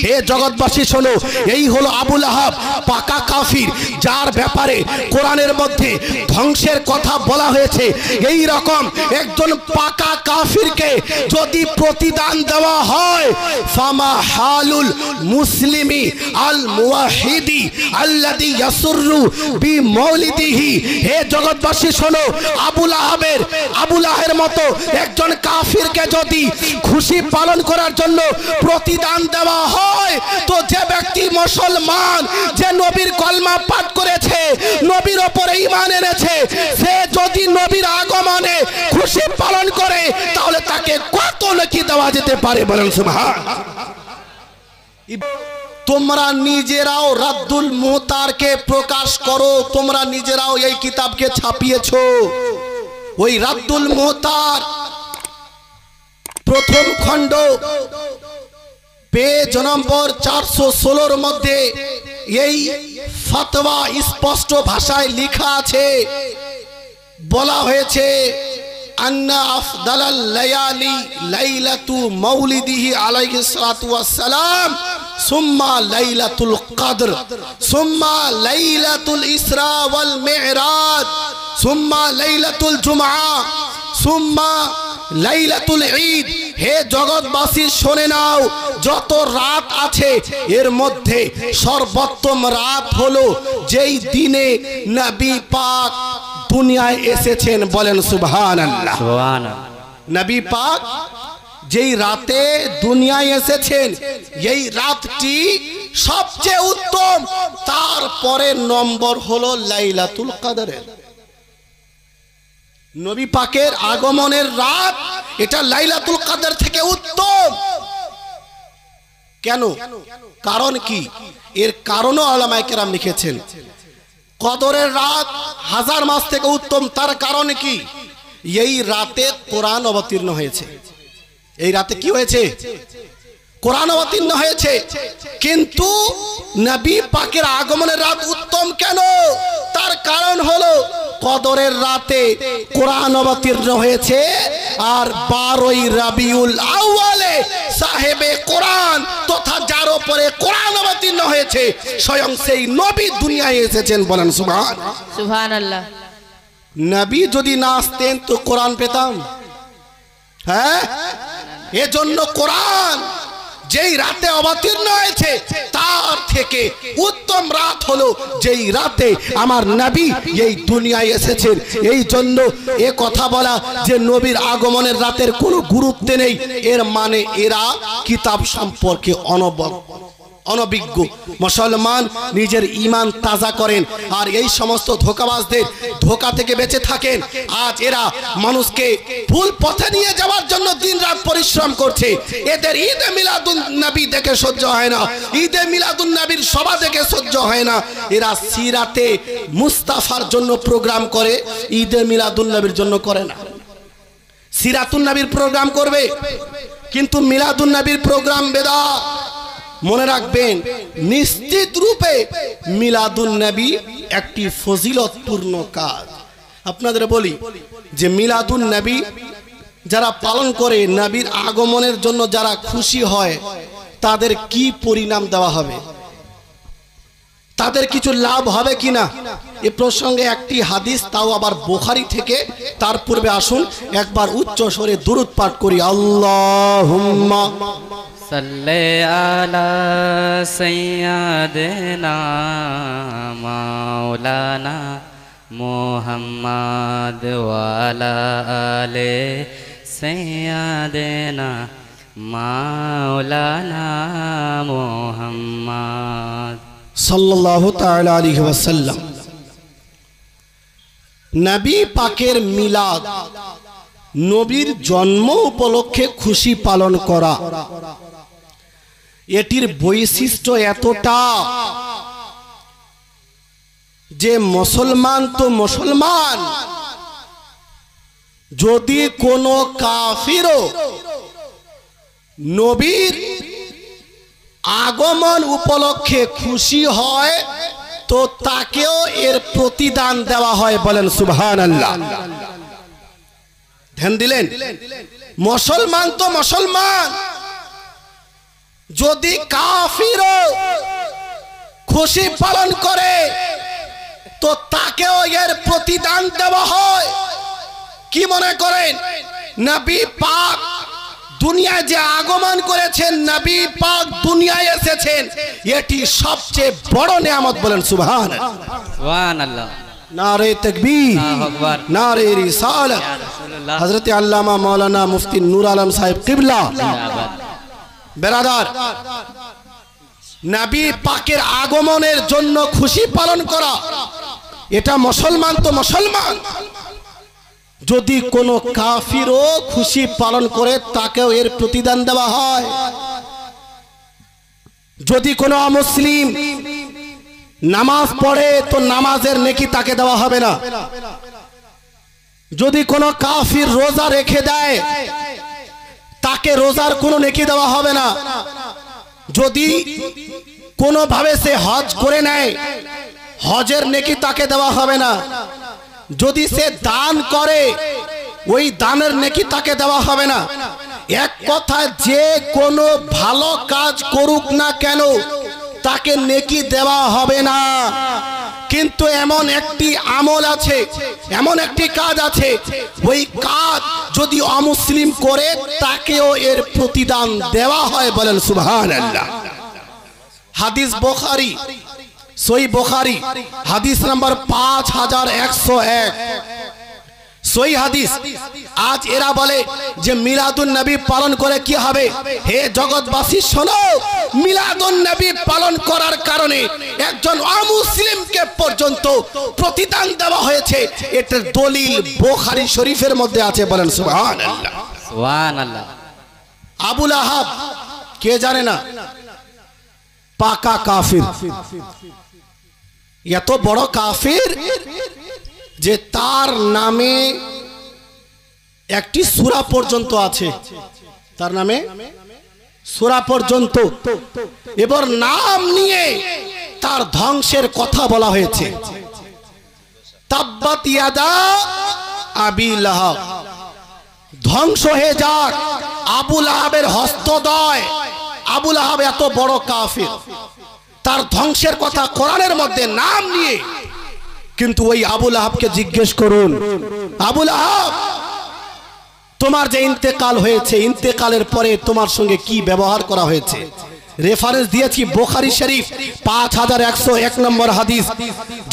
হে জগৎবাসী শোনো, এই হলো আবু লাহাব, পাকা কাফির, যার ব্যাপারে কোরআনের মধ্যে ধ্বংসের কথা বলা হয়েছে। এই রকম একজন পাকা কাফিরকে যদি প্রতিদান দেওয়া হয়, ফামা হালুল মুসলিমি আল মুওয়াহিদি আল্লাযী ইয়াসুররু বিমাউলিদিহি। হে জগৎবাসী শোনো, আবু লাহের মতো একজন কাফিরকে যদি খুশি পালন করার জন্য প্রতিদান দেওয়া হয়, তো যে ব্যক্তি মুসলমান, যে নবীর কলমা পাঠ করেছে, নবীর উপরে ঈমান এনেছে, সে যদি নবীর আগমনে খুশি পালন করে, তাহলে তাকে কত নেকি দেওয়া যেতে পারে, বলেন সুবহানাল্লাহ। তোমরা নিজেরাও রাদ্দুল মুহতারকে প্রকাশ করো, তোমরা নিজেরাও এই কিতাবকে ছাপিয়েছো। ওই রাদ্দুল মুহতার প্রথম খণ্ড পেজ নম্বর 416 মধ্যে এই ফতোয়া স্পষ্ট ভাষায় লেখা আছে, বলা হয়েছে আন্না আফদালাল লায়ালি লাইলাতু মাউলিদিহি আলাইহিস সালাতু ওয়াস সালাম সুম্মা লাইলাতুল কদর সুম্মা লাইলাতুল ইসরা ওয়াল মি'রাজ সুম্মা লাইলাতুল জুমআ সুম্মা লাইলাতুল ঈদ। হে জগৎবাসী শুনে নাও, যত রাত আছে এর মধ্যে সর্বোত্তম রাত হলো যেই দিনে নবী পাক দুনিয়ায় এসেছেন, বলেন সুবহানাল্লাহ। নবী পাক যেই রাতে দুনিয়ায় এসেছেন, এই রাতটি সবচেয়ে উত্তম। তারপরে নম্বর হলো লাইলাতুল কদরের। নবী পাকের আগমনের রাত, এটা লাইলাতুল কদর থেকে উত্তম। কেন? কারণ কি? এর কারণও উলামায়ে কেরাম লিখেছেন। কদরের রাত হাজার মাস থেকে উত্তম, তার কারণ কি? এই রাতে কোরআন অবতীর্ণ হয়েছে। এই রাতে কি হয়েছে? কোরআন অবতীর্ণ হয়েছে। কিন্তু নবী পাকের আগমনের রাত উত্তম কেন? তার কারণ হলো কদরের রাতে কোরআন অবতীর্ণ হয়েছে, আর 12ই রবিউল আউয়ালে সাহেবে কোরআন তথা যার উপরে কোরআন অবতীর্ণ হয়েছে স্বয়ং সেই নবী দুনিয়ায় এসেছেন, বলেন সুবহানাল্লাহ। নবী যদি না আসতেন তো কোরআন পেতাম? হ্যাঁ, এজন্য কোরআন যেই রাতে অবতীর্ণ হয়েছে তার থেকে উত্তম রাত হলো যেই রাতে আমার নবী এই দুনিয়ায় এসেছেন। এই জন্য এ কথা বলা যে নবীর আগমনের রাতের কোনো গুরুত্ব নেই, এর মানে এরা কিতাব সম্পর্কে অনভিজ্ঞ। মুসলমান নিজের ঈমান তাজা করেন আর এই সমস্ত ধোঁকাবাজদের ধোঁকা থেকে বেঁচে থাকেন। আজ এরা মানুষকে ভুল পথে নিয়ে যাওয়ার জন্য দিনরাত পরিশ্রম করছে। এদের ঈদে মিলাদুন নবী দেখে সহ্য হয় না, ঈদে মিলাদুন নবীর সভা দেখে সহ্য হয় না। এরা সিরাতে মুস্তাফার জন্য প্রোগ্রাম করে, ঈদে মিলাদুন নবীর জন্য করে না। সিরাতুন নবীর প্রোগ্রাম করবে কিন্তু মিলাদুন নবীর প্রোগ্রাম বেদাত। মনে রাখবেন, নিশ্চিত রূপে মিলাদুন নবী একটি ফজিলতপূর্ণ কাজ। আপনাদের বলি যে মিলাদুন নবী যারা পালন করে, নবীর আগমনের জন্য যারা খুশি হয়, তাদের কি পরিণাম দেওয়া হবে, তাদের কিছু লাভ হবে কিনা, এ প্রসঙ্গে একটি হাদিস, তাও আবার বুখারী থেকে। তার পূর্বে আসুন একবার উচ্চ স্বরে দুরূদ পাঠ করি। আল্লাহুম্মা সাল্লি আলা সাইয়্যিদিনা মাওলানা মুহাম্মদ ওয়া আলা আলি সাইয়্যিদিনা মাওলানা মুহাম্মদ সাল্লাল্লাহু তাআলা আলাইহি ওয়াসাল্লাম। নবী পাকের মিলাদ, নবীর জন্ম উপলক্ষে খুশি পালন করা, এটির বৈশিষ্ট্য এতটা যে মুসলমান তো মুসলমান, যদি কোনো কাফিরও নবীর আগমন উপলক্ষে খুশি হয় তো তাকেও এর প্রতিদান দেওয়া হয়, বলেন সুবহানাল্লাহ। ধ্যান দিলেন? মুসলমান তো মুসলমান, যদি কাফিরও খুশি পালন করে তো তাকেও এর প্রতিদান দেওয়া হয়। কি মনে করেন নবী পাক দুনিয়ায় যে আগমন করেছেন, নবী পাক দুনিয়ায় এসেছেন, এটি সবচেয়ে বড় নিয়ামত। বলেন সুবহানাল্লাহ। সুবহানাল্লাহ। নারে তাকবীর, আল্লাহু আকবার, নারে রিসালাত। হযরত আল্লামা মাওলানা মুফতি নূর আলম সাহেব কিবলা। বেরাদার, নবী পাকের আগমনের জন্য খুশি পালন করা, এটা মুসলমান তো মুসলমান। যদি কোনো কাফিরও খুশি পালন করে তাকেও এর প্রতিদান দেওয়া হয়। যদি কোনো অমুসলিম নামাজ পড়ে তো নামাজের নেকি তাকে দেওয়া হবে না। যদি কোনো কাফির রোজা রেখে দেয় তাকে রোজার কোনো নেকি দেওয়া হবে না। যদি কোনোভাবে সে হজ করে নেয় হজের নেকি তাকে দেওয়া হবে না। যদি সে দান করে ওই দানের নেকি তাকে দেওয়া হবে না। এক কথায় যে কোনো ভালো কাজ করুক না কেন তাকে নেকি দেওয়া হবে না। কিন্তু এমন একটি আমল আছে, এমন একটি কাজ আছে, ওই কাজ যদি অমুসলিম করে তাকেও এর প্রতিদান দেওয়া হয়। বলেন সুবহানাল্লাহ। হাদিস বুখারী, সহিহ বুখারী হাদিস নাম্বার 5101, সহিহ হাদিস। আজ এরা বলে যে মিলাদুন নবী পালন করে কি হবে? হে জগৎবাসী শোনো, মিলাদুন নবী পালন করার কারণে একজন অমুসলিমকে পর্যন্ত প্রতিদান দেওয়া হয়েছে। এটার দলিল বুখারী শরীফের মধ্যে আছে। বলেন সুবহানাল্লাহ। সুবহানাল্লাহ। আবু লাহাব কে জানে না? পাকা কাফির, এত বড় কাফির যে তার নামে একটি সূরা পর্যন্ত আছে, তার নামে সূরা পর্যন্ত। এবার নাম নিয়ে তার ধ্বংসের কথা বলা হয়েছে। তাব্বাত ইয়াদা আবি লাহাব, ধ্বংস হয়ে যাক আবু লাহাবের হস্তদ্বয়। আবু লাহাব এত বড় কাফির, তার ধ্বংসের কথা কোরআনের মধ্যে নাম নিয়ে। কিন্তু ওই আবু লাহাবকে জিজ্ঞেস করুন, আবু লাহাব তোমার যে ইন্তেকাল হয়েছে, ইন্তেকালের পরে তোমার সঙ্গে কি ব্যবহার করা হয়েছে? রেফারেন্স দিয়েছি বুখারী শরীফ 5101 নম্বর হাদিস।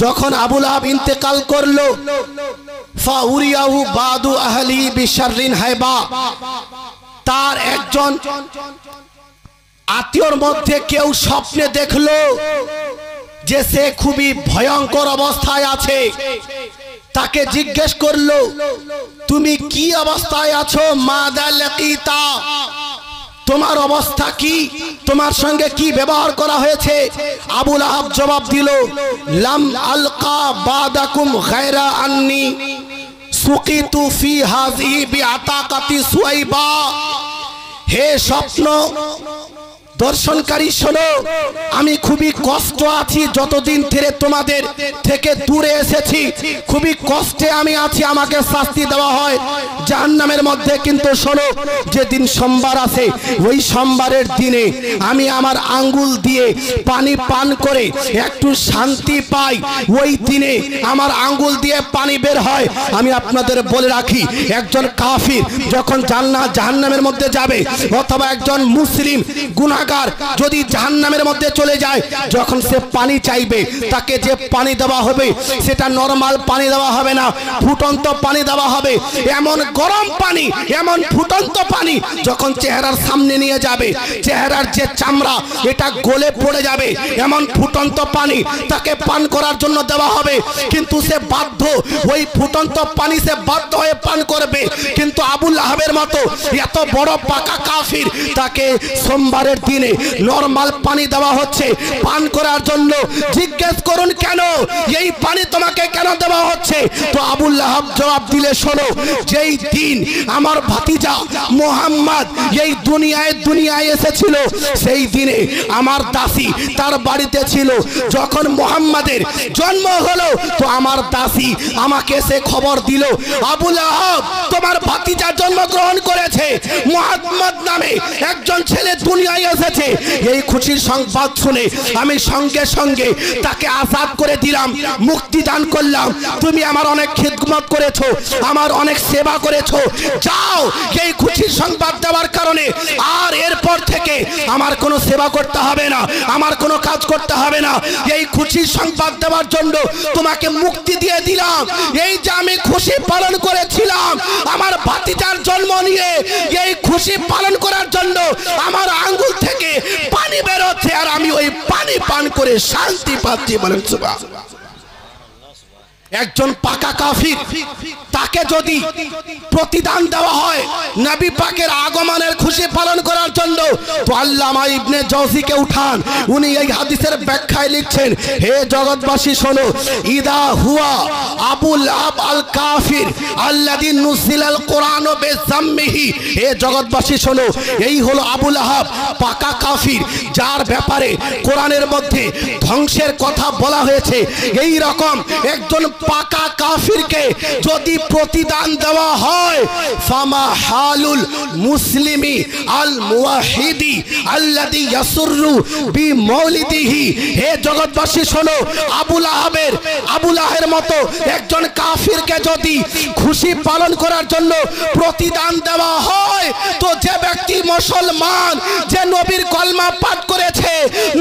যখন আবু লাহাব ইন্তেকাল করলো, ফাউরিয়াহু বাদু আহলি বিশাররিন হাইবা, তার একজন আত্মীয়র মধ্যে কেউ স্বপ্নে দেখলো যে সে খুবই ভয়ঙ্কর অবস্থায় আছে। তাকে জিজ্ঞেস করলো, তুমি কি অবস্থায় আছো? মাদা লাকিতা, তোমার অবস্থা কি? তোমার সঙ্গে কি ব্যবহার করা হয়েছে? আবু লাহাব জবাব দিল, লাম আলকা বাদাকুম গায়রা আন্নি সুকিতু ফি হাযিহি বিআতাকাতি সুয়াইবা। হে স্বপ্ন দর্শনকারী শোনো, আমি খুবই কষ্ট আছি, যতদিন থেকে তোমাদের থেকে দূরে এসেছি খুবই কষ্টে আমি আছি, আমাকে শাস্তি দেওয়া হয় জাহান্নামের মধ্যে। কিন্তু শোনো, যেদিন সোমবার আসে ওই সোমবারের দিনে আমি আমার আঙ্গুল দিয়ে পানি পান করে একটু শান্তি পাই। ওই দিনে আমার আঙ্গুল দিয়ে পানি বের হয়। আমি আপনাদের বলে রাখি, একজন কাফির যখন জাহান্নামের মধ্যে যাবে, অথবা একজন মুসলিম গুনাহগার যদি জাহান্নামের মধ্যে চলে যায়, যখন সে পানি চাইবে তাকে যে পানি দেওয়া হবে সেটা নরমাল পানি দেওয়া হবে না, ফুটন্ত পানি দেওয়া হবে। এমন গরম পানি, এমন ফুটন্ত পানি যখন চেহারার সামনে নিয়ে যাবে, চেহারার যে চামড়া এটা গলে পড়ে যাবে। এমন ফুটন্ত পানি তাকে পান করার জন্য দেওয়া হবে, কিন্তু সে বাধ্য, ওই ফুটন্ত পানি সে বাধ্য হয়ে পান করবে। কিন্তু আবু লাহাবের মতো এত বড় পাকা কাফির, তাকে সোমবারের দিনে নরমাল পানি দেওয়া হচ্ছে পান করার জন্য। জিজ্ঞেস করুন কেন এই পানি তোমাকে কেন দেওয়া হচ্ছে? তো আবু লাহাব জবাব দিলে, শোনো, যেই দিন আমার ভাতিজা মুহাম্মদ এই দুনিয়ায় এসেছিল সেই দিনে আমার দাসী তার বাড়িতে ছিল। যখন মুহাম্মাদের জন্ম হলো তো আমার দাসী আমাকে সে খবর দিল, আবু লাহাব তোমার ভাতিজা জন্মগ্রহণ করেছে, মুহাম্মদ নামে একজন ছেলে দুনিয়ায় এসেছে। এই খুশির সংবাদ শুনে আমি সঙ্গে সঙ্গে তাকে আজাদ করে দিলাম, মুক্তি দান করলাম। তুমি আমার অনেক খিদমত করেছো, আমার অনেক সেবা করেছো, যাও। এই খুশির সংবাদ দেওয়ার কারণে আর এরপর থেকে আমার কোনো সেবা করতে হবে না, আমার কোনো কাজ করতে হবে না। এই খুশির সংবাদ দেওয়ার জন্য তোমাকে মুক্তি দিয়ে দিলাম। এই যে আমি খুশি পালন করেছিলাম আমার ভাতিজার জন্ম নিয়ে, এই খুশি পালন করার জন্য আমার আঙ্গুল থেকে পানি বেরোচ্ছে, আর আমি ওই পানি পান করে শান্তি পাচ্ছি। বলেন সুবহানাল্লাহ। একজন পাকা কাফির, তাকে যদি প্রতিদান দেওয়া হয় নবী পাকের আগমনের খুশি পালন করার জন্য, তো আল্লামা ইবনে জাওজিকে উঠান, উনি এই হাদিসের ব্যাখ্যায় লিখছেন, হে জগৎবাসী শোনো, ইদা হুয়া আবু লাহাব আল কাফির আল্লাযী নুজিলাল কোরআন বিযাম্মিহি। হে জগৎবাসী শোনো, এই হলো আবু লাহাব, পাকা কাফির, যার ব্যাপারে কোরআনের মধ্যে ধ্বংসের কথা বলা হয়েছে। এই রকম একজন পাকা কাফিরকে যদি প্রতিদান দেওয়া হয়, ফামা হালুল মুসলিমি আল মুওয়াহিদি আল্লাযী ইয়াসুররু বিমাউলিদিহি। হে জগৎবাসী শোনো, আবু লাহের মতো একজন কাফিরকে যদি খুশি পালন করার জন্য প্রতিদান দেওয়া হয়, তো যে ব্যক্তি মুসলমান, যে নবীর কলমা পাঠ করেছে,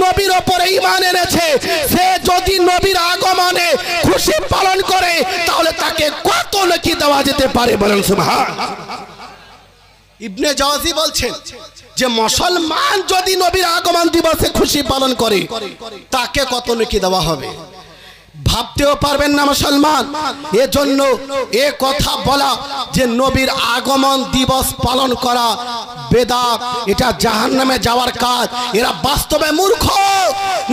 নবীর উপরে ঈমান এনেছে, সে যদি নবীর আগমনে খুশি পালন করে, তাহলে তাকে কত নেকি দেওয়া যেতে পারে। বলেন সুবহানাল্লাহ। ইবনে জাওজি বলছেন যে মুসলমান যদি নবীর আগমন দিবসে খুশি পালন করে, তাকে কত নেকি দেওয়া হবে ভাবতেও পারবেন না মুসলমান। এজন্য এ কথা বলা যে নবীর আগমন দিবস পালন করা বেদাত, এটা জাহান্নামে যাওয়ার কাজ। এরা বাস্তবে মূর্খ,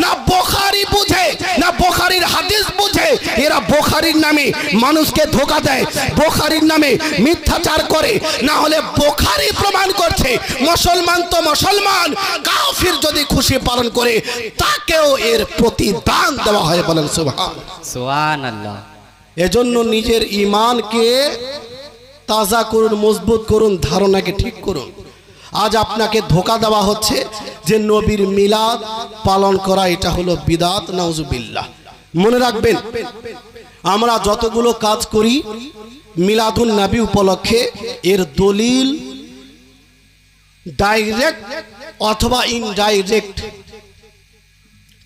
না বুখারী বুঝে, না বুখারীর হাদিস বুঝে। এরা বুখারীর নামে মানুষকে ধোঁকা দেয়, বুখারীর নামে মিথ্যাচার করে, না হলে বুখারী প্রমাণ করছে মুসলমান তো মুসলমান, কাফির যদি খুশি পালন করে তাকেও এর প্রতিদান দেওয়া হয়। বলেন সুবহানাল্লাহ। সুবহানাল্লাহ। এজন্য নিজের ঈমানকে তাজা করুন, মজবুত করুন, ধারণাকে ঠিক করুন। আজ আপনাকে ধোঁকা দেওয়া হচ্ছে যে নবীর মিলাদ পালন করা এটা হলো বিদাত, নাউজুবিল্লাহ। মনে রাখবেন, আমরা যতগুলো কাজ করি মিলাদুন নবী উপলক্ষে, এর দলিল ডাইরেক্ট অথবা ইনডাইরেক্ট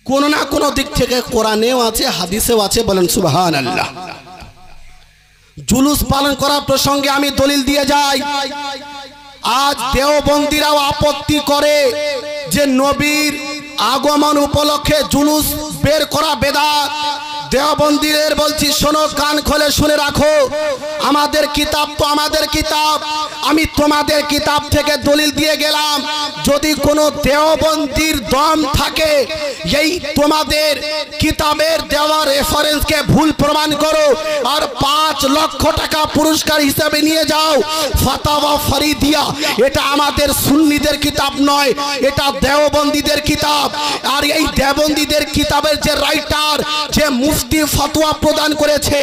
কোন না কোন দিক থেকে কোরআনেও আছে, হাদিসেও আছে। বলেন সুবহানাল্লাহ। জুলুস পালন করার প্রসঙ্গে আমি দলিল দিয়ে যাই। আজ দেওবন্দিরাও আপত্তি করে যে নবীর আগমন উপলক্ষে জুলুস বের করা বেদাত। দেওবন্দিদের বলছি, শোনো, কান খুলে শুনে রাখো, আমাদের কিতাব তো আমাদের কিতাব, আমি তোমাদের কিতাব থেকে দলিল দিয়ে গেলাম। যদি কোনো দেওবন্দির দম থাকে, এই তোমাদের কিতাবের দেওয়া রেফারেন্সকে ভুল প্রমাণ করো, আর 5 লক্ষ টাকা পুরস্কার হিসাবে নিয়ে যাও। ফাতাওয়া ফরিদিয়া, এটা আমাদের সুন্নিদের কিতাব নয়, এটা দেওবন্দিদের কিতাব। আর এই দেওবন্দিদের কিতাবের যে রাইটার, যে মুফতি ফতোয়া প্রদান করেছে,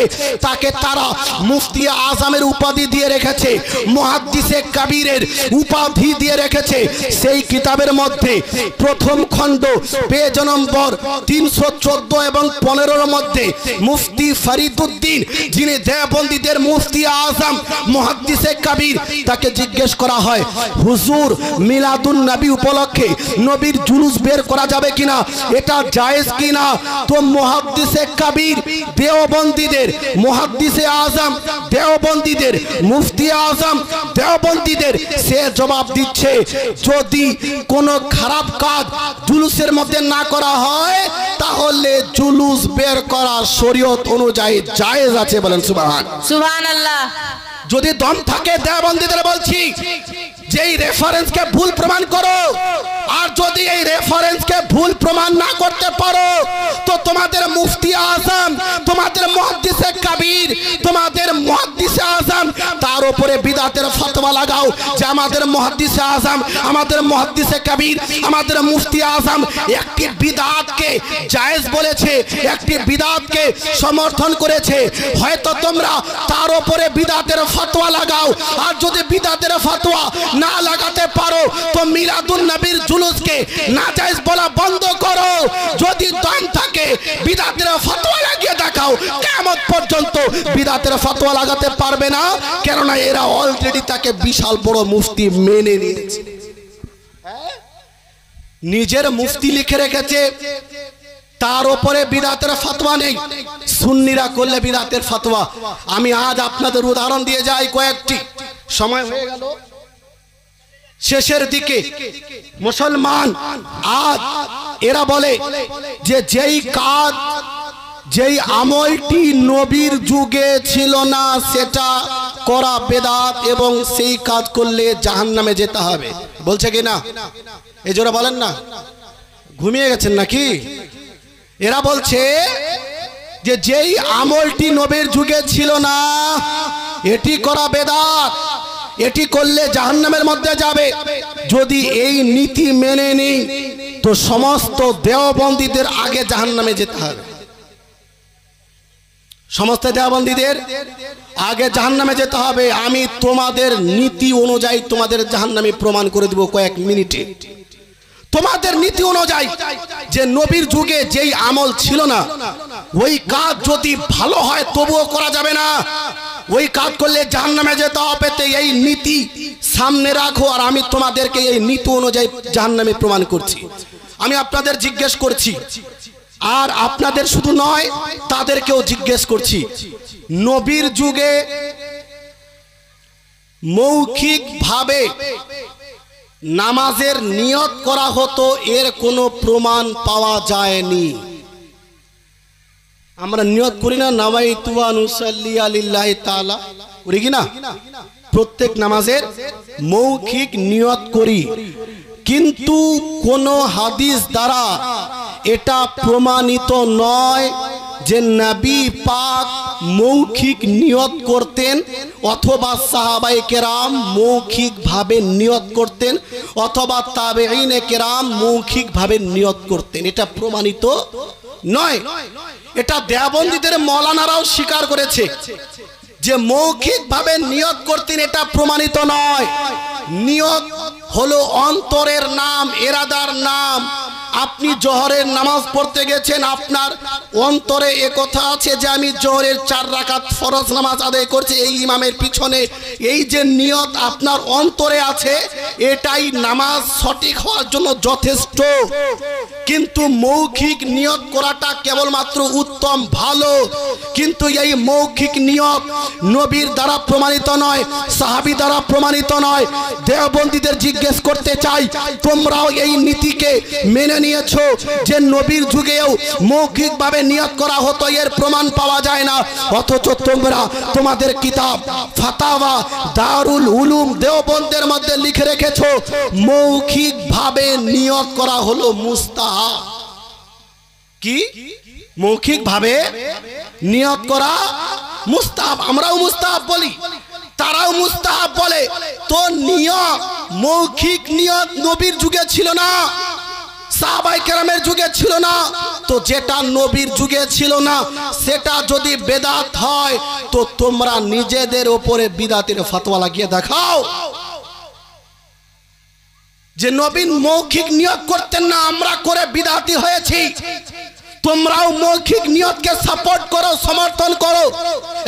তাকে তারা মুফতি আজমের উপাধি দিয়ে রেখেছে, মুহাদ্দিসে কবিরের উপাধি দিয়ে রেখেছে। সেই কিতাবের মধ্যে প্রথম খণ্ড পেজ নম্বর 314 এবং 15 মধ্যে মুফতি ফরিদউদ্দিন, যিনি দেওবন্দীদের মুফতি আজম মুহাদ্দিসে কবির, তাকে জিজ্ঞেস করা হয়, হুজুর মিলাদুন নবী উপলক্ষে নবীর জুলুস বের করা যাবে কিনা, এটা জায়েজ কিনা? তো মুহাদ্দিসে কবির দেওবন্দীদের, মুহাদ্দিসে আজম দেওবন্দীদের, মুফতি আজম দেওবন্দীদের, সে জবাব দিচ্ছে, যদি কোনো খারাপ কাজ জুলুসের মধ্যে না করা হয়, তাহলে জুলুস বের করা শরীয়ত অনুযায়ী জায়েজ আছে। বলেন সুবহানাল্লাহ। যদি দম থাকে দেওবন্দীদের বলছি যে এই রেফারেন্সকে ভুল প্রমাণ করো, আর যদি এই রেফারেন্সকে ভুল প্রমাণ না করতে পারো, তো তোমাদের মুফতি আজম, তোমাদের মুহাদ্দিসে কবির, তোমাদের মুহাদ্দিসে আজম, তার উপরে বিদাতের ফতোয়া লাগাও যে আমাদের মুহাদ্দিসে আজম, আমাদের মুহাদ্দিসে কবির, আমাদের মুফতি আজম একটি বিদাতকে জায়েজ বলেছে, একটি বিদাতকে সমর্থন করেছে। হয়তো তোমরা তার উপরে বিদাতের ফতোয়া লাগাও, আর যদি বিদাতের ফতোয়া না লাগাতে পারো তো মিলাদুন নবীর জুলুসকে নাজায়েজ বলা বন্ধ করো। যদি দম থাকে বিদআতের ফতোয়া লাগিয়ে দেখাও, কিয়ামত পর্যন্ত বিদআতের ফতোয়া লাগাতে পারবে না, কেননা এরা অলরেডি তাকে বিশাল বড় মুফতি মেনে নিয়েছে। নিজের মুফতি লিখে রেখেছে, তার উপরে বিদআতের ফতোয়া নেই। সুন্নিরা করলে বিদআতের ফতোয়া। আমি আজ আপনাদের উদাহরণ দিয়ে যাই কয়েকটি, সময় হয়ে গেল শেষের দিকে। মুসলমান আজ এরা বলে যে যেই কাজ যেই আমলটি নবীর যুগে ছিল না সেটা করা বেদাত এবং সেই কাজ করলে জাহান্নামে যেতে হবে, বলছে কি না? এই জোরে বলেন না, ঘুমিয়ে গেছেন নাকি? এরা বলছে যে যেই আমলটি নবীর যুগে ছিল না এটি করা বেদাত, এটি করলে জাহান্নামের মধ্যে যাবে। যদি এই নীতি মেনে নিই তো সমস্ত দেওবন্দীদের আগে জাহান্নামে যেতে হবে, সমস্ত দেওবন্দীদের আগে জাহান্নামে যেতে হবে। আমি তোমাদের নীতি অনুযায়ী তোমাদের জাহান্নামে প্রমাণ করে দেব কয়েক মিনিটে। তোমাদের নীতি অনুযায়ী যে নবীর যুগে যেই আমল ছিল না ওই কাজ যদি ভালো হয় তবুও করা যাবে না, ওই কাজ করলে জাহান্নামে যেতে হবে। এই নীতি সামনে রাখো আর আমি তোমাদেরকে এই নীতি অনুযায়ী জাহান্নামে প্রমাণ করছি। আমি আপনাদের জিজ্ঞেস করছি, আর আপনাদের শুধু নয় তাদেরকেও জিজ্ঞেস করছি, নবীর যুগে মৌখিক ভাবে নামাজের নিয়ত করা হতো, এর কোনো প্রমাণ পাওয়া যায়নি। আমরা নিয়ত করি না, নাওয়াইতু আন উসাল্লি লিল্লাহি তাআলা, করি কি না? প্রত্যেক নামাজের মৌখিক নিয়ত করি, কিন্তু কোন হাদিস দ্বারা এটা প্রমাণিত নয় যে নবী পাক মৌখিক নিয়ত করতেন অথবা সাহাবায়ে কেরাম মৌখিক ভাবে নিয়ত করতেন অথবা তাবেঈনে কেরাম মৌখিক ভাবে নিয়ত করতেন, এটা প্রমাণিত নয়। এটা দেওবন্দীদের মাওলানারাও স্বীকার করেছে যে মৌখিক ভাবে নিয়ত করতেন, এটা প্রমাণিত নয়। নিয়ত হলো অন্তরের নাম, ইরাদার নাম। আপনি জোহরের নামাজ পড়তে গেছেন, আপনার অন্তরে এ কথা আছে যে আমি জোহরের 4 রাকাত ফরজ নামাজ আদায় করছি এই ইমামের পিছনে, এই যে নিয়ত আপনার অন্তরে আছে এটাই নামাজ সঠিক হওয়ার জন্য যথেষ্ট। কিন্তু মৌখিক নিয়ত করাটা কেবলমাত্র উত্তম, ভালো, কিন্তু এই মৌখিক নিয়ত নবীর দ্বারা প্রমাণিত নয়, সাহাবী দ্বারা প্রমাণিত নয়। দেওবন্দীদের জিজ্ঞেস করতে চাই, তোমরাও এই নীতিকে মেনে নিয়েছো যে নবীর যুগেও মৌখিক ভাবে নিয়ত করা হতো, এর প্রমাণ পাওয়া যায় না, অথচ তোমরা তোমাদের কিতাব ফাতাওয়া দারুল উলুম দেওবন্দের মধ্যে লিখে রেখেছো মৌখিক ভাবে নিয়ত করা হলো মুস্তাহাব। কি মৌখিক ভাবে নিয়ত করা মুস্তাহাব? আমরাও মুস্তাহাব বলি, তারাও মুস্তাহাব বলে। তো নিয়ত, মৌখিক নিয়ত নবীর যুগে ছিল না, সাহাবায়ে কেরামের যুগে ছিল না। তো যেটা নবীর যুগে ছিল না সেটা যদি বেদাত হয় তো তোমরা নিজেদের উপরে বিদাতের ফতোয়া লাগিয়ে দেখাও যে নবী মৌখিক নিয়ত করতেন না, আমরা করে বিদাতি হয়েছি। তোমরাও মৌখিক নিয়তকে সাপোর্ট করো, সমর্থন করো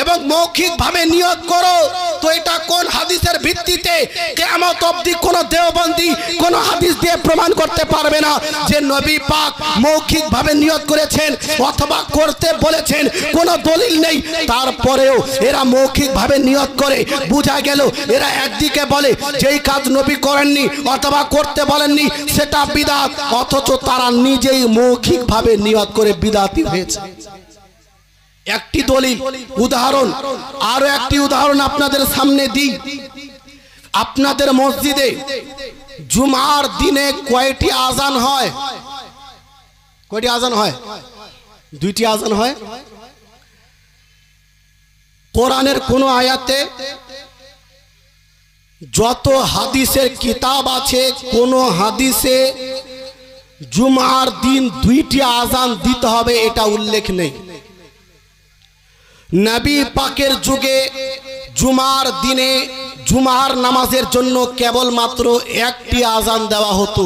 এবং মৌখিক ভাবে নিয়ত করো। তো এটা কোন হাদিসের ভিত্তিতে? কিয়ামত অবধি কোন দেওবন্দি কোন হাদিস দিয়ে প্রমাণ করতে পারবে না যে নবী পাক মৌখিক ভাবে নিয়ত করেছেন অথবা করতে বলেছেন, কোন দলিল নেই। তারপরেও এরা মৌখিক ভাবে নিয়ত করে, বোঝা গেল এরা একদিকে বলে যেই কাজ নবী করেননি অথবা করতে বলেননি সেটা বিদআত, অথচ তারা নিজেই মৌখিক ভাবে নিয়ত করে বিদআতি হয়েছে। একটি দলিল, উদাহরণ, আরো একটি উদাহরণ আপনাদের সামনে দিই। আপনাদের মসজিদে জুমার দিনে কয়টি আজান হয়? কয়টি আজান হয়? 2টি আজান হয়। কোরআনের কোন আয়াতে, যত হাদিসের কিতাব আছে কোন হাদিসে জুমার দিন 2টি আজান দিতে হবে এটা উল্লেখ নেই। নবী পাকের যুগে জুমার দিনে জুমার নামাজের জন্য কেবলমাত্র একটি আজান দেওয়া হতো।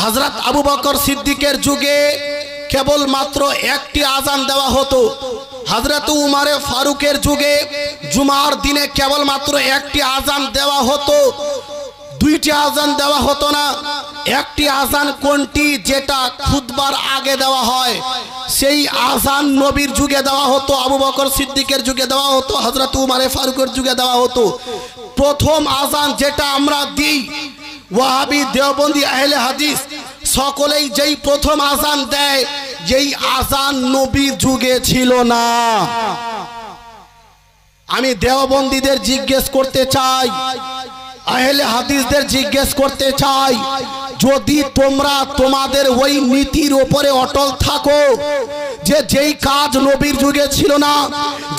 হযরত আবু বকর সিদ্দিকের যুগে কেবলমাত্র একটি আজান দেওয়া হতো। হযরত উমারে ফারুকের যুগে জুমার দিনে কেবলমাত্র একটি আজান দেওয়া হতো, দুইটি আজান দেওয়া হতো না। একটি আজান কোনটি? যেটা খুতবার আগে দেওয়া হয়, সেই আজান নবীর যুগে দেওয়া হতো, আবু বকর সিদ্দিকের যুগে দেওয়া হতো, হযরত উমারে ফারুকের যুগে দেওয়া হতো। প্রথম আজান যেটা আমরা দিই, ওয়াহাবি দেওবন্দি আহলে হাদিস সকলেই যেই প্রথম আজান দেয়, যেই আজান নবীর যুগে ছিল না। আমি দেওবন্দীদের জিজ্ঞেস করতে চাই, আহলে হাদিসদের জিজ্ঞেস করতে চাই, যদি তোমরা তোমাদের ওই নীতির উপরে অটল থাকো যে যেই কাজ নবীর যুগে ছিল না,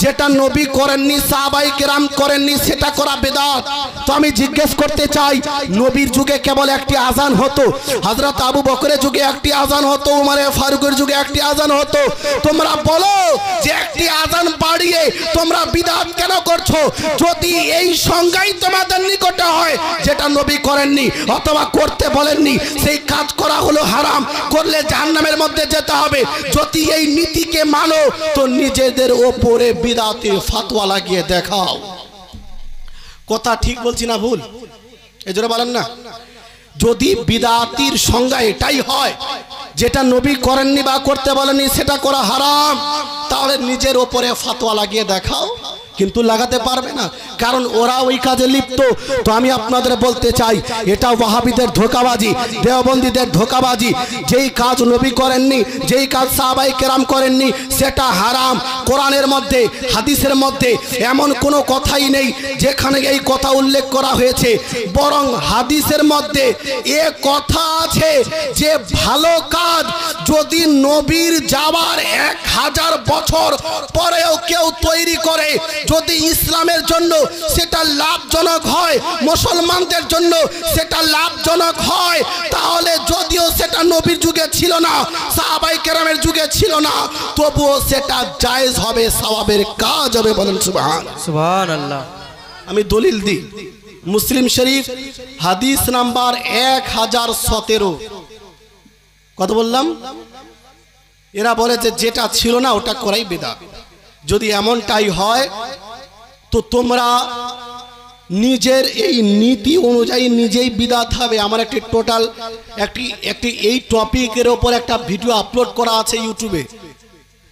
যেটা নবী করেননি, সাহাবায়ে কেরাম করেননি, সেটা করা বিদআত, তো আমি জিজ্ঞেস করতে চাই, নবীর যুগে কেবল একটি আজান হতো, হযরত আবু বকরের যুগে একটি আজান হতো, উমারে ফারুকের যুগে একটি আজান হতো, তোমরা বলো যে একটি আজান বাড়িয়ে তোমরা বিদআত কেন করছো? যদি এই সংজ্ঞাই তোমাদের নিকটে হয় যেটা নবী করেননি অথবা করতে বলেননি, সেই কাজ করা হলো হারাম, করলে জাহান্নামের মধ্যে যেতে হবে। যদি এই নীতিকে মানো তো নিজেদের ওপরে বিদআতের ফতোয়া লাগিয়ে দেখাও। কথা ঠিক বলছি না ভুল? এজন্য বলেন না, যদি বিদআতির সংজ্ঞা এটাই হয় যেটা নবী করেননি বা করতে বলেননি সেটা করা হারাম, তাহলে নিজের ওপরে ফতোয়া লাগিয়ে দেখাও। কিন্তু লাগাতে পারবে না, কারণ ওরা ওই কাজে লিপ্ত। তো আমি আপনাদের বলতে চাই, এটা ওয়াহাবিদের ধোঁকাবাজি, দেওবন্দীদের ধোঁকাবাজি। যেই কাজ নবী করেননি, যেই কাজ সাহাবায়ে কেরাম করেননি, সেটা হারাম। কোরআনের মধ্যে, হাদিসের মধ্যে এমন কোনো কথাই নেই যেখানে এই কথা উল্লেখ করা হয়েছে, বরং হাদিসের মধ্যে এ কথা আছে যে ভালো কাজ যদি নবীর যাওয়ার 1000 বছর পরেও কেউ তৈরি করে, যদি ইসলামের জন্য সেটা লাভজনক হয়, মুসলমানদের জন্য সেটা লাভজনক হয়, তাহলে যদিও সেটা নবীর যুগে ছিল না, সাহাবায়ে কেরামের যুগে ছিল না, তবুও সেটা জায়েজ হবে, সওয়াবের কাজ হবে। বলেন সুবহানাল্লাহ। আমি দলিল দিই, মুসলিম শরীফ হাদিস নাম্বার 1017। কত বললাম? এরা বলে যে যেটা ছিল না ওটা করাই বিদআত। যদি এমনটাই হয় তো তোমরা নিজের এই নীতি অনুযায়ী নিজেই বিদআত হবে। আমার একটি টোটাল একটি এই টপিকের ওপর একটা ভিডিও আপলোড করা আছে ইউটিউবে,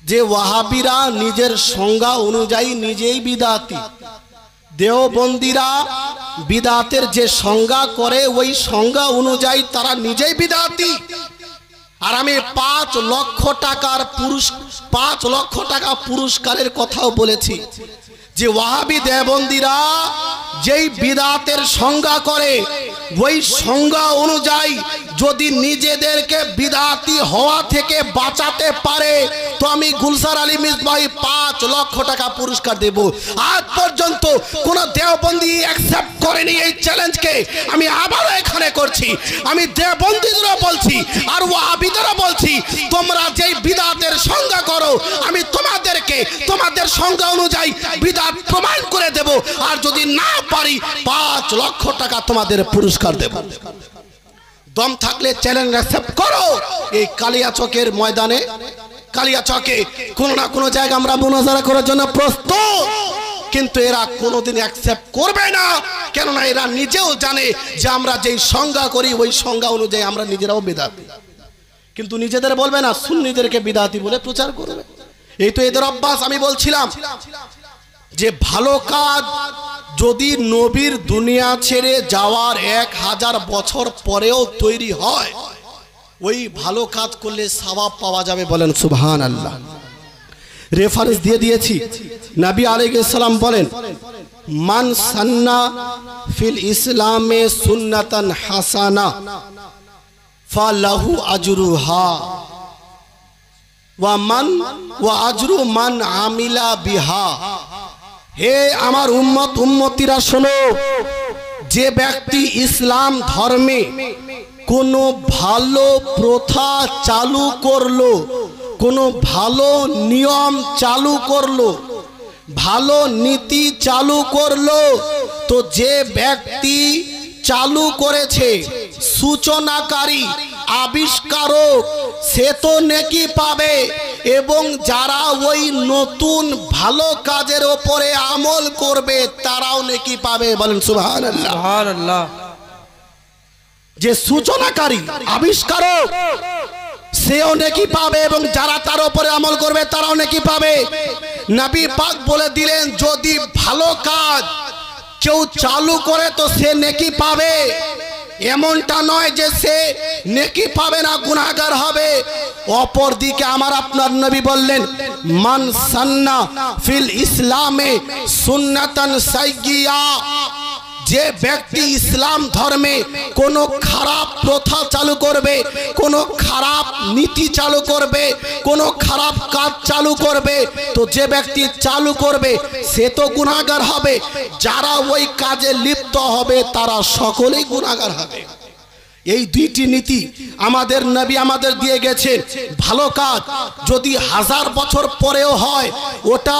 যে ওয়াহাবিরা নিজের সংজ্ঞা অনুযায়ী নিজেই বিদআতি, দেওবন্দীরা বিদআতের যে সংজ্ঞা করে ওই সংজ্ঞা অনুযায়ী তারা নিজেই বিদআতি। আর আমি 5 লক্ষ টাকা পুরস্কারের কথাও বলেছি যে ওয়াহাবি দেওবন্দীরা যেই বিদআতের সংজ্ঞা করে ওই সংজ্ঞা অনুযায়ী যদি নিজেদেরকে বিদআতি হওয়া থেকে বাঁচাতে পারে তো আমি গুলজার আলী মিসবাহী 5 লক্ষ টাকা পুরস্কার দেব। আজ পর্যন্ত কোন দেওবন্দী অ্যাকসেপ্ট করেনি এই চ্যালেঞ্জকে। আমি আবারও এখানে করছি, আমি দেওবন্দীদেরও বলছি আর ওয়াহাবিদেরও বলছি, তোমরা যেই বিদআতের সংজ্ঞা করো আমি তোমাদেরকে তোমাদের সংজ্ঞা অনুযায়ী বিদআত প্রমাণ করে দেব, আর যদি না পারি 5 লক্ষ টাকা তোমাদের পুরস্কার দেব। দম থাকলে চ্যালেঞ্জ অ্যাকসেপ্ট করো। এই কালিয়াচকের ময়দানে, কালিয়াচকে কোনো না কোনো জায়গা আমরা মুনাজারা করার জন্য প্রস্তুত, কিন্তু এরা কোনোদিন অ্যাকসেপ্ট করবে না, কেননা এরা নিজেও জানে যে আমরা যেই সংজ্ঞা করি ওই সংজ্ঞা অনুযায়ী আমরা নিজেরাও বিদআতি, কিন্তু নিজেদের বলবে না, সুন্নিদেরকে বিদআতি বলে প্রচার করবে। এই তো এদের অভ্যাস। আমি বলছিলাম যে ভালো কাজ যদি নবীর দুনিয়া ছেড়ে যাওয়ার 1000 বছর পরেও তৈরি হয়, ওই ভালো কাজ করলে সওয়াব পাওয়া যাবে। বলেন সুবহানাল্লাহ। রেফারেন্স দিয়ে দিয়েছি, নবী আলাইহিস সালাম বলেন, মান সান্না ফিল ইসলামে সুন্নাতান হাসানা ফালাহু আজরুহা ওয়া আজরু মান আমিলা বিহা। হে আমার উম্মতিরা শোনো, যে ব্যক্তি ইসলাম ধর্মে কোনো ভালো প্রথা চালু করলো, কোনো ভালো নিয়ম চালু করলো, ভালো নীতি চালু করলো, তো যে ব্যক্তি চালু করেছে, সূচনাকারী, আবিষ্কারক, সে তো নেকি পাবে, এবং যারা ওই নতুন ভালো কাজের ওপরে আমল করবে তারাও নেকি পাবে। বলেন সুবহানাল্লাহ। সুবহানাল্লাহ। যে সূচনাকারী, আবিষ্কারক, সেও নেকি পাবে, এবং যারা তার উপরে আমল করবে তারাও নেকি পাবে। নবী পাক বলে দিলেন, যদি ভালো কাজ কেউ চালু করে তো সে নেকি পাবে, এমনটা নয় যে সে নেকি পাবে না, গুনাহগার হবে। অপর দিকে আমার আপনার নবী বললেন, মান সান্না ফিল ইসলামে সুন্নাতান সাইয়্যিয়া, যে ব্যক্তি ইসলাম ধর্মে কোনো খারাপ প্রথা চালু করবে, কোনো খারাপ নীতি চালু করবে, কোনো খারাপ কাজ চালু করবে, তো যে ব্যক্তি চালু করবে সে তো গুনাহগার হবে, যারা ওই কাজে লিপ্ত হবে তারা সকলেই গুনাহগার হবে। এই দুইটি নীতি আমাদের নবী আমাদের দিয়ে গেছেন। ভালো কাজ যদি 1000 বছর পরেও হয় ওটা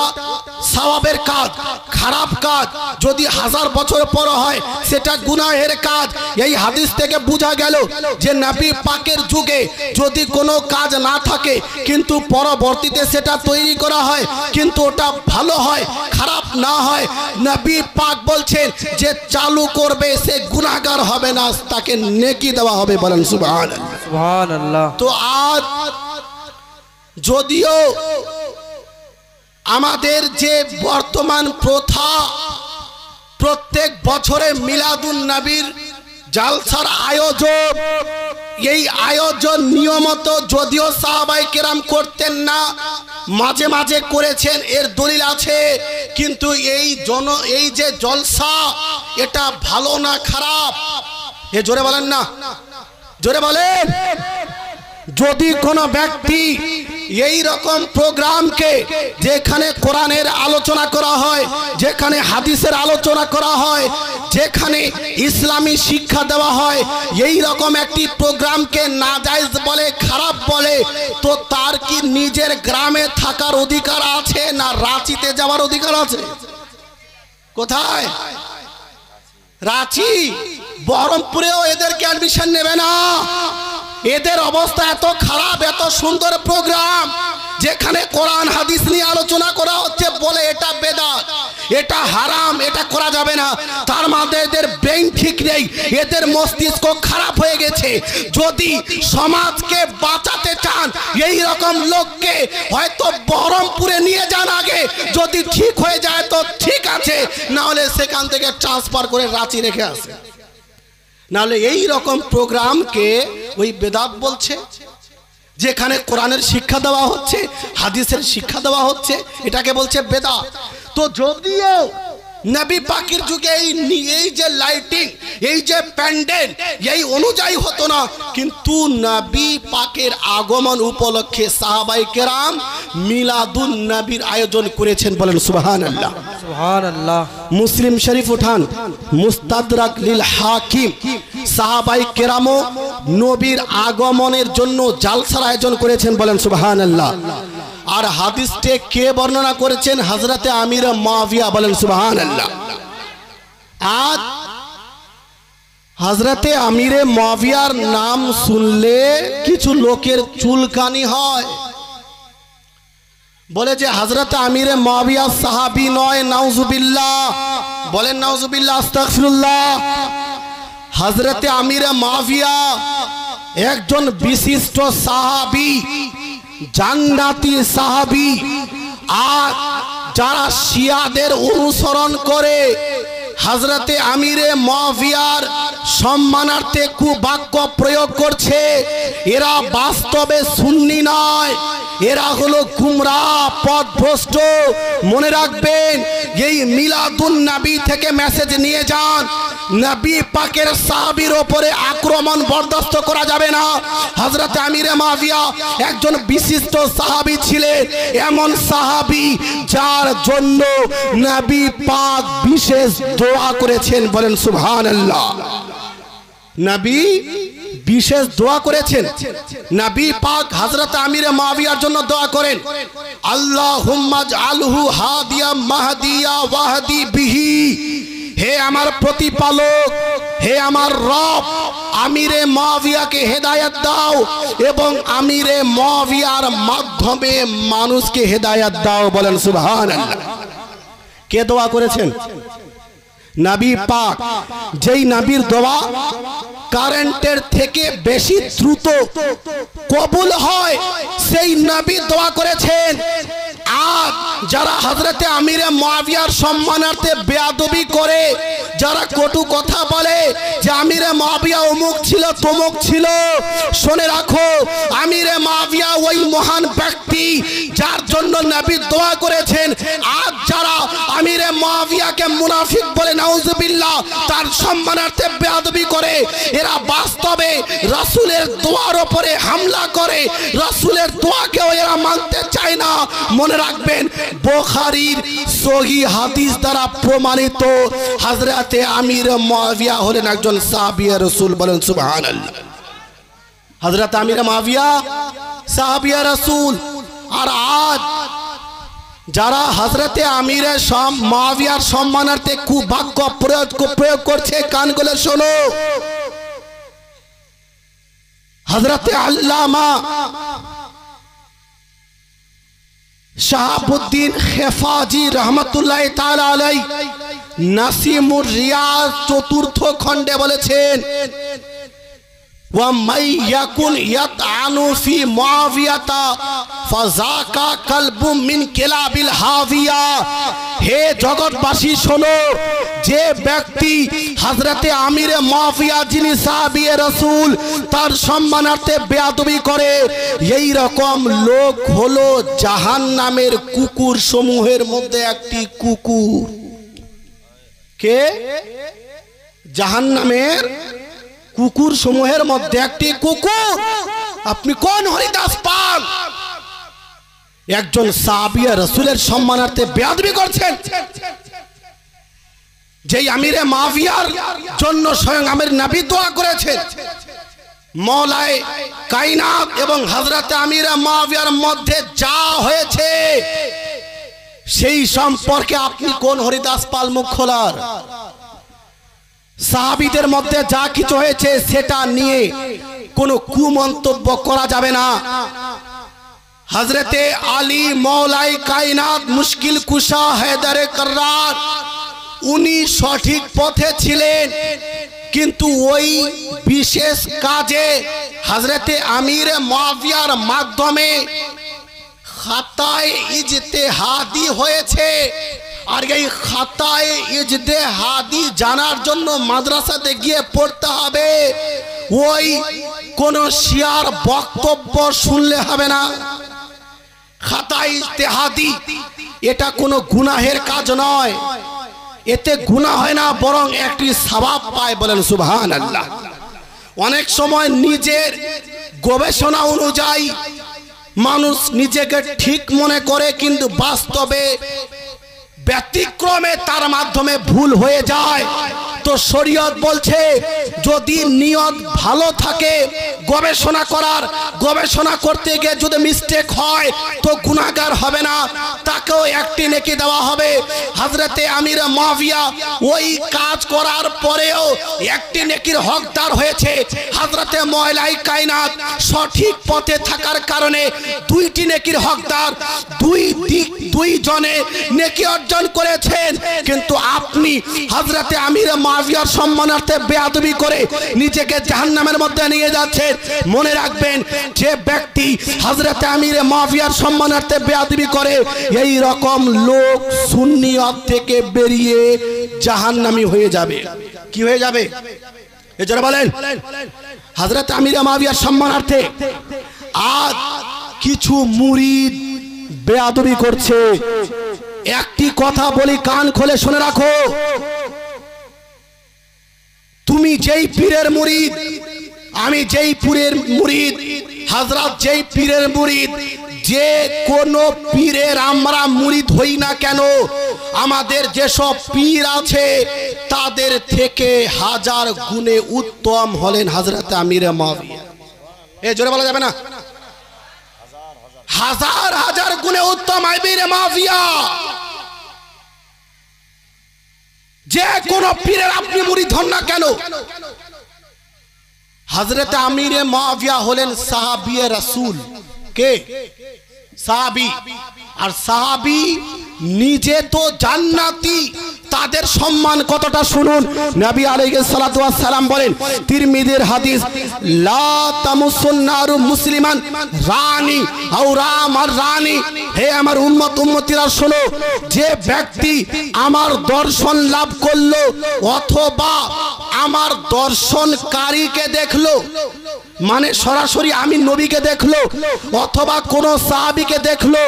সওয়াবের কাজ, খারাপ কাজ যদি 1000 বছর পর হয় সেটা গুনাহের কাজ। এই হাদিস থেকে বোঝা গেল যে নবী পাকের যুগে যদি কোনো কাজ না থাকে কিন্তু পরবর্তীতে সেটা তৈরি করা হয়, কিন্তু ওটা ভালো হয়, খারাপ না হয়, নবী পাক বলছেন যে চালু করবে সে গুনাহগার হবে না, তাকে নেকি দেওয়া হবে। বলেন সুবহানাল্লাহ। সুবহানাল্লাহ। তো আজ যদিও আমাদের যে বর্তমান প্রথা, প্রত্যেক বছরে মিলাদুন নবীর জালসার আয়োজন, এই আয়োজন নিয়মিত যদিও সাহাবায়ে কেরাম করতেন না, মাঝে মাঝে করেছেন, এর দলিল আছে, কিন্তু এই যে জলসা এটা ভালো না খারাপ? এ জোরে বলেন না, জোরে বলেন। যদি কোনো ব্যক্তি এই রকম প্রোগ্রামকে, যেখানে কোরআনের আলোচনা করা হয়, যেখানে হাদিসের আলোচনা করা হয়, যেখানে ইসলামী শিক্ষা দেওয়া হয়, এই রকম একটি প্রোগ্রামকে নাজায়েজ বলে, খারাপ বলে, তো তার কি নিজের গ্রামে থাকার অধিকার আছে না রাঁচিতে যাওয়ার অধিকার আছে? কোথায়? রাঁচি, বহরমপুরেও এদেরকে অ্যাডমিশন নেবে না। এদের অবস্থা এত খারাপ, এত সুন্দর প্রোগ্রাম যেখানে কোরআন হাদিস নিয়ে আলোচনা করা হচ্ছে, বলে এটা বেদাত, এটা হারাম, এটা করা যাবে না। তার মধ্যে এদের ব্রেইন ঠিক নেই, এদের মস্তিষ্ক খারাপ হয়ে গেছে। যদি সমাজকে বাঁচাতে চান এই রকম লোককে হয়তো বহরমপুরে নিয়ে যান আগে, যদি ঠিক হয়ে যায় তো ঠিক আছে, না হলে সেখান থেকে ট্রান্সফার করে রাঁচি রেখে আসে। নাহলে এই রকম প্রোগ্রামকে ওই বেদাত বলছে, যেখানে কোরআনের শিক্ষা দেওয়া হচ্ছে, হাদিসের শিক্ষা দেওয়া হচ্ছে, এটাকে বলছে বেদাত। তো যদিও নবী পাকের যুগে এই যে লাইটিং, এই যে প্যান্ডেল, এই অনুযায়ী হতো না, কিন্তু নবী পাকের আগমন উপলক্ষে সাহাবায়ে কেরাম মিলাদুন নবীর আয়োজন করেছেন। বলেন সুবহানাল্লাহ। সুবহানাল্লাহ। মুসলিম শরীফ উঠান, মুস্তাদরাক লিল হাকিম, সাহাবায়ে কেরামও নবীর আগমনের জন্য জালসার আয়োজন করেছেন। বলেন সুবহানাল্লাহ। আর হাদিসটি কে বর্ণনা করেছেন? হযরতে আমির মুআবিয়া। বলেন সুবহানাল্লাহ। আজ হযরতে আমির মুআবিয়ার নাম শুনলে কিছু লোকের চুলকানি হয়, বলে যে হযরতে আমির মুআবিয়া সাহাবী নয়, নাউজুবিল্লাহ। বলেন নাউজুবিল্লাহ, আস্তাগফিরুল্লাহ। হযরতে আমির মুআবিয়া একজন বিশিষ্ট সাহাবী, জান্নাতি সাহাবী। আর যারা শিয়াদের অনুসরণ করে হযরতে আমিরে মুআবিয়ার সম্মানার্থে কুবাক্য প্রয়োগ করছে, এরা বাস্তবে সুন্নি নয়, এরা হলো গুমরাহ, পথভ্রষ্ট। মনে রাখবেন, এই মিলাদুন নবী থেকে মেসেজ নিয়ে যান, নবী পাকের সাহাবীর উপরে আক্রমণ বরদাস্ত করা যাবে না। হযরতে আমিরে মুআবিয়া একজন বিশিষ্ট সাহাবী ছিলেন, এমন সাহাবী যার জন্য নবী পাক বিশেষ দোয়া করেছেন। বলেন সুবহানাল্লাহ। নবী বিশেষ দোয়া করেছেন। নবী পাক হযরত আমিরে মুআবিয়ার জন্য দোয়া করেন, আল্লাহুম্মা জাআলহু হাদিয়া মাহদিয়া ওয়াহদি বিহি। হে আমার প্রতিপালক, হে আমার রব, আমিরে মুআবিয়াকে হেদায়েত দাও এবং আমিরে মুআবিয়ার মাধ্যমে মানুষকে হেদায়েত দাও। বলেন সুবহানাল্লাহ। কে দোয়া করেছেন? নবী পাক। যেই নবীর দোয়া কারেন্টের থেকে বেশি দ্রুত কবুল হয়, সেই নবী দোয়া করেছেন। আর যারা হযরতে আমিরে মুআবিয়ার সম্মানার্থে বেয়াদবি করে, যারা কটু কথা বলে যে আমিরে মুআবিয়া অমুক ছিল তমুক ছিল, শুনে রাখো, আমিরে মুআবিয়া ওই মহান ব্যক্তি যার জন্য নবী দোয়া করেছেন। আজ যারা আমিরে মুআবিয়াকে মুনাফিক বলে নাউজুবিল্লাহ তার সম্মানার্থে বেয়াদবি করে, এরা বাস্তবে রাসূলের দোয়ার উপরে হামলা করে, রাসূলের দোয়াকেও এরা মানতে চায় না। মনে রাখবেন, বুখারীর সহিহ হাদিস দ্বারা প্রমাণিত হযরতে আমির মুআবিয়া হলেন একজন সাহাবীয়ে রাসূল। বলেন সুবহানাল্লাহ। হযরত আমির মুআবিয়া সাহাবীয়ে রাসূল। আর আজ যারা হযরতে আমিরে মুআবিয়ার সম্মানার্থে কুবাক্য প্রয়োগ করছে, কান খুলে শোনো। হযরতে আল্লামা শাহাবুদ্দিন হেফাজি রহমতুল্লাহ তাআলা আলাইহি নাসিমুর রিয়াজ চতুর্থ খণ্ডে বলেছেন, ওয়া মাইয়াকুন ইয়াতআনু ফি মুআবিয়াতা ফাযাকা কলবু মিন কিলাবিল হাবিয়া। হে জগৎবাসী শোনো, যে ব্যক্তি হযরতে আমিরে মুআবিয়া যিনি সাহাবীয়ে রাসূল তার সম্মানার্থে বেয়াদবি করে, এই রকম লোক হলো জাহান্নামের কুকুর সমূহের মধ্যে একটি কুকুর। কে? জাহান্নামের কুকুর সমূহের মধ্যে একটি কুকুর। আপনি কোন হরিদাস পান? একজন সাহাবীয়ে রাসূলের সম্মানার্থে বেয়াদবি করছেন। যেই আমিরে মুআবিয়ার জন্য স্বয়ং আমির নবী দোয়া করেছেন, মওলায়ে কায়নাত এবং হযরতে আমিরে মুআবিয়ার মধ্যে যা হয়েছে সেই সম্পর্কে আপনি কোন হরিদাস পাল মুখ খোলার? সাহাবীদের মধ্যে যা কিছু হয়েছে সেটা নিয়ে কোনো কুমন্তব্য করা যাবে না। হযরতে আলী মওলাই কায়নাত মুশকিল কুশা হায়দারে কর্রার, উনি সঠিক পথে ছিলেন, কিন্তু ওই বিশেষ কাজে হযরতে আমিরে মুআবিয়ার মাধ্যমে খাতায়ে ইজতিহাদি হয়েছে। আর এই খাতায়ে ইজতিহাদি জানার জন্য মাদ্রাসাতে গিয়ে পড়তে হবে। ওই কোন শিয়ার বক্তব্য শুনলে হবে না। খাতায়ে ইজতিহাদি এটা কোনো গুনাহের কাজ নয়, এতে গুনাহ হয় না, বরং একটি সওয়াব পায়। বলেন সুবহানাল্লাহ। অনেক সময় নিজের গবেষণা অনুযায়ী মানুষ নিজেকে ঠিক মনে করে, কিন্তু বাস্তবে ব্যতিক্রমে তার মাধ্যমে ভুল হয়ে যায়। তো শরীয়ত বলছে, যদি নিয়ত ভালো থাকে গবেষণা করার, গবেষণা করতে গিয়ে যদি মিস্টেক হয় তো গুনাহগার হবে না, তাকেও একটি নেকি দেওয়া হবে। হযরতে আমির মুআবিয়া ওই কাজ করার পরেও একটি নেকির হকদার হয়েছে। হযরতে মওলাই কায়নাত সঠিক পথে থাকার কারণে দুইটি নেকির হকদার, দুই জনে নেকি অর্জন করেছেন। কিন্তু আপনি হযরতে আমির মুআবিয়ার সম্মানার্থে বেয়াদবি করে নিজেকে জাহান্নামের মধ্যে নিয়ে যাচ্ছেন। মনে রাখবেন, যে ব্যক্তি হযরতে আমির মুআবিয়ার সম্মানার্থে বেয়াদবি করে, এই রকম লোক সুন্নিয়ত থেকে বেরিয়ে জাহান্নামী হয়ে যাবে। কি হয়ে যাবে? এজন্য বলেন, হযরতে আমির মুআবিয়ার সম্মানার্থে আজ কিছু মুরিদ বেয়াদবি করছে। একটি কথা বলি, কান খুলে শুনে রাখো। তুমি যেই পীরের মুরিদ, আমি যেই পীরের মুরিদ, হযরত যেই পীরের মুরিদ, যে কোন পীরের আমরা মুরিদ হই না কেন, আমাদের যেসব পীর আছে তাদের থেকে হাজার গুণে উত্তম হলেন হযরত আমির মুআবিয়া। এই জোরে বলা যাবে না? হাজার হাজার গুণে উত্তম আমির মুআবিয়া। যে কোনো পীরের আপনি মুরিদ হন না কেন, হযরত আমিরে মুআবিয়া হলেন সাহাবিয়ে রাসূল। কে? সাহাবী। আর সাহাবী নিজে তো জান্নাতি, তাদের সম্মান কতটা শুনুন। নবী আলাইহিস সালাতু ওয়াস সালাম বলেন, তিরমিজির হাদিস, লা তামুসুন নারু মুসলিমান রানি আও রামার রানি। হে আমার উম্মত উম্মতিরা শোনো, যে ব্যক্তি আমার দর্শন লাভ করলো অথবা আমার দর্শনকারীকে দেখলো, মানে সরাসরি আমি নবীকে দেখলো অথবা কোন সাহাবীকে দেখলো,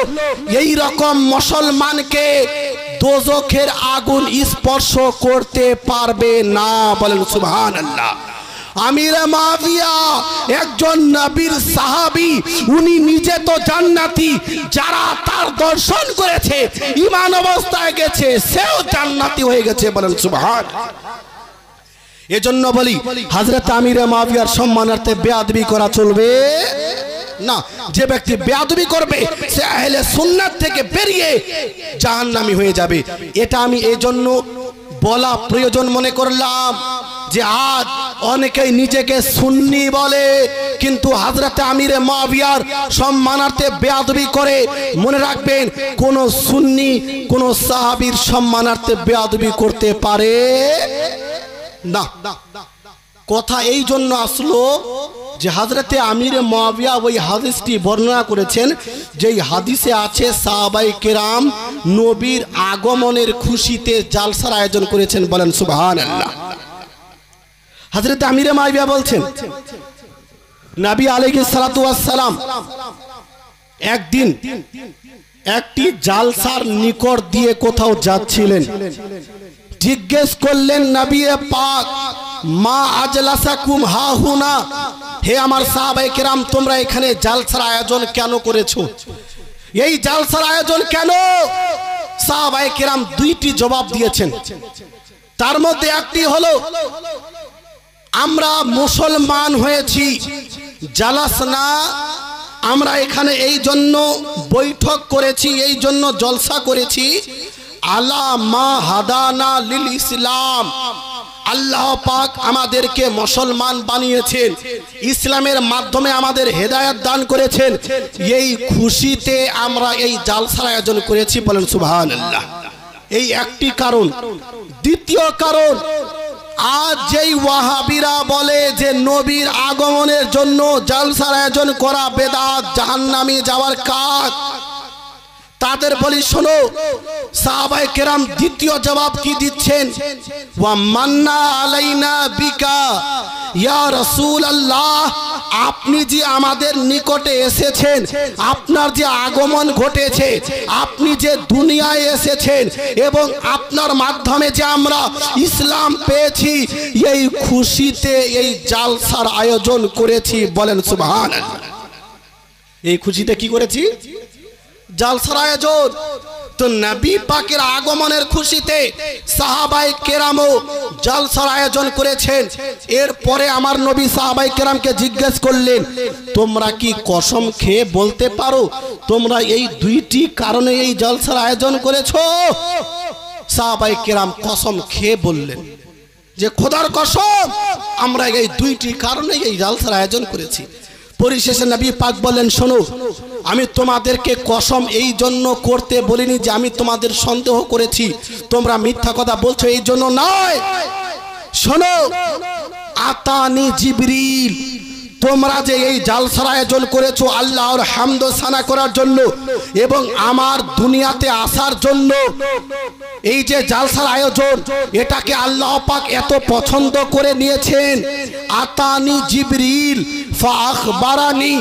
এই রকম মুসলমানকে দোজখের আগুন স্পর্শ করতে পারবে না। বলেন সুবহানাল্লাহ। আমিরে মুআবিয়া একজন নবীর সাহাবী, উনি নিজে তো জান্নাতি, যারা তার দর্শন করেছে ঈমান অবস্থায় গেছে সেও জান্নাতি হয়ে গেছে। বলেন সুবহানাল্লাহ। এজন্য বলি হযরত আমিরে মুআবিয়ার সম্মানার্থে বেয়াদবি করা চলবে না। যে ব্যক্তি বেয়াদবি করবে সে আহলে সুন্নাত থেকে বেরিয়ে জাহান্নামী হয়ে যাবে। এটা আমি এজন্য বলা প্রয়োজন মনে করলাম যে আজ অনেকেই নিজেকে সুন্নি বলে কিন্তু হযরত আমিরে মুআবিয়ার সম্মানার্থে বেয়াদবি করে। মনে রাখবেন, কোন সুন্নি কোন সাহাবীর সম্মানার্থে বেয়াদবি করতে পারে না। কথা এই জন্য আসলো যে হযরতে আমিরে মুআবিয়া ওই হাদিসটি বর্ণনা করেছেন, যেই হাদিসে আছে সাহাবায়ে কেরাম নবীর আগমনের খুশিতে জালসার আয়োজন করেছেন। বলেন সুবহানাল্লাহ। হযরতে আমিরে মুআবিয়া বলছেন, নবী আলাইহিস সালাতু ওয়াস সালাম একদিন একটি জালসার নিকট দিয়ে কোথাও যাচ্ছিলেন। জিজ্ঞেস করলেন নবী পাক, মা আজলাসাকুম হাহুনা, হে আমার সাহাবায়ে কেরাম তোমরা এখানে জালসার আয়োজন কেন করেছো? এই জালসার আয়োজন কেন? সাহাবায়ে কেরাম দুইটি জবাব দিয়েছেন। তার মধ্যে একটি হলো, আমরা মুসলমান হয়েছি, জালাসনা, আমরা এখানে এই জন্য বৈঠক করেছি, এই জন্য জলসা করেছি, আলা মা হাদানা লিল ইসলাম, আল্লাহ পাক আমাদেরকে মুসলমান বানিয়েছেন, ইসলামের মাধ্যমে আমাদের হেদায়েত দান করেছেন, এই খুশিতে আমরা এই জালসার আয়োজন করেছি। বলেন সুবহানাল্লাহ। এই একটি কারণ। দ্বিতীয় কারণ, আজ যেই ওয়াহাবিরা বলে যে নবীর আগমনের জন্য জালসার আয়োজন করা বেদাত, জাহান্নামী যাওয়ার কাজ, তাদের বলি শোনো, সাহাবায়ে কেরাম দ্বিতীয় জবাব কি দিচ্ছেন? ওয়া মান্না আলাইনা বিকা ইয়া রাসূলুল্লাহ, আপনি যে আমাদের নিকটে এসেছেন, আপনার যে আগমন ঘটেছে, আপনি যে দুনিয়ায় এসেছেন এবং আপনার মাধ্যমে যে আমরা ইসলাম পেয়েছি, এই খুশিতে এই জালসার আয়োজন করেছি। বলেন সুবহানাল্লাহ। এই খুশিতে কি করেছি? জালসার আয়োজন। তো নবী পাকের আগমনের খুশিতে সাহাবায়ে কেরামও জালসার আয়োজন করেছেন। এরপরে আমার নবী সাহাবায়ে কেরামকে জিজ্ঞেস করলেন, তোমরা কি কসম খেয়ে বলতে পারো তোমরা এই দুইটি কারণে এই জালসার আয়োজন করেছো? সাহাবায়ে কেরাম কসম খেয়ে বললেন যে খোদার কসম, আমরা এই দুইটি কারণে এই জালসার আয়োজন করেছি। পরিশেষে নবী পাক বললেন, শোনো, আমি তোমাদেরকে কসম এই জন্য করতে বলিনি যে আমি তোমাদের সন্দেহ করেছি, তোমরা মিথ্যা কথা বলছো এই জন্য নয়। শোনো, আতানি জিবরিল, তোমরা যে এই জালসার আয়োজন করেছো আল্লাহর হামদ সানা করার জন্য এবং আমার দুনিয়াতে আসার জন্য, এই যে জালসার আয়োজন এটাকে আল্লাহ পাক এত পছন্দ করে নিয়েছেন। আতানি জিবরিল ফাখবারানি,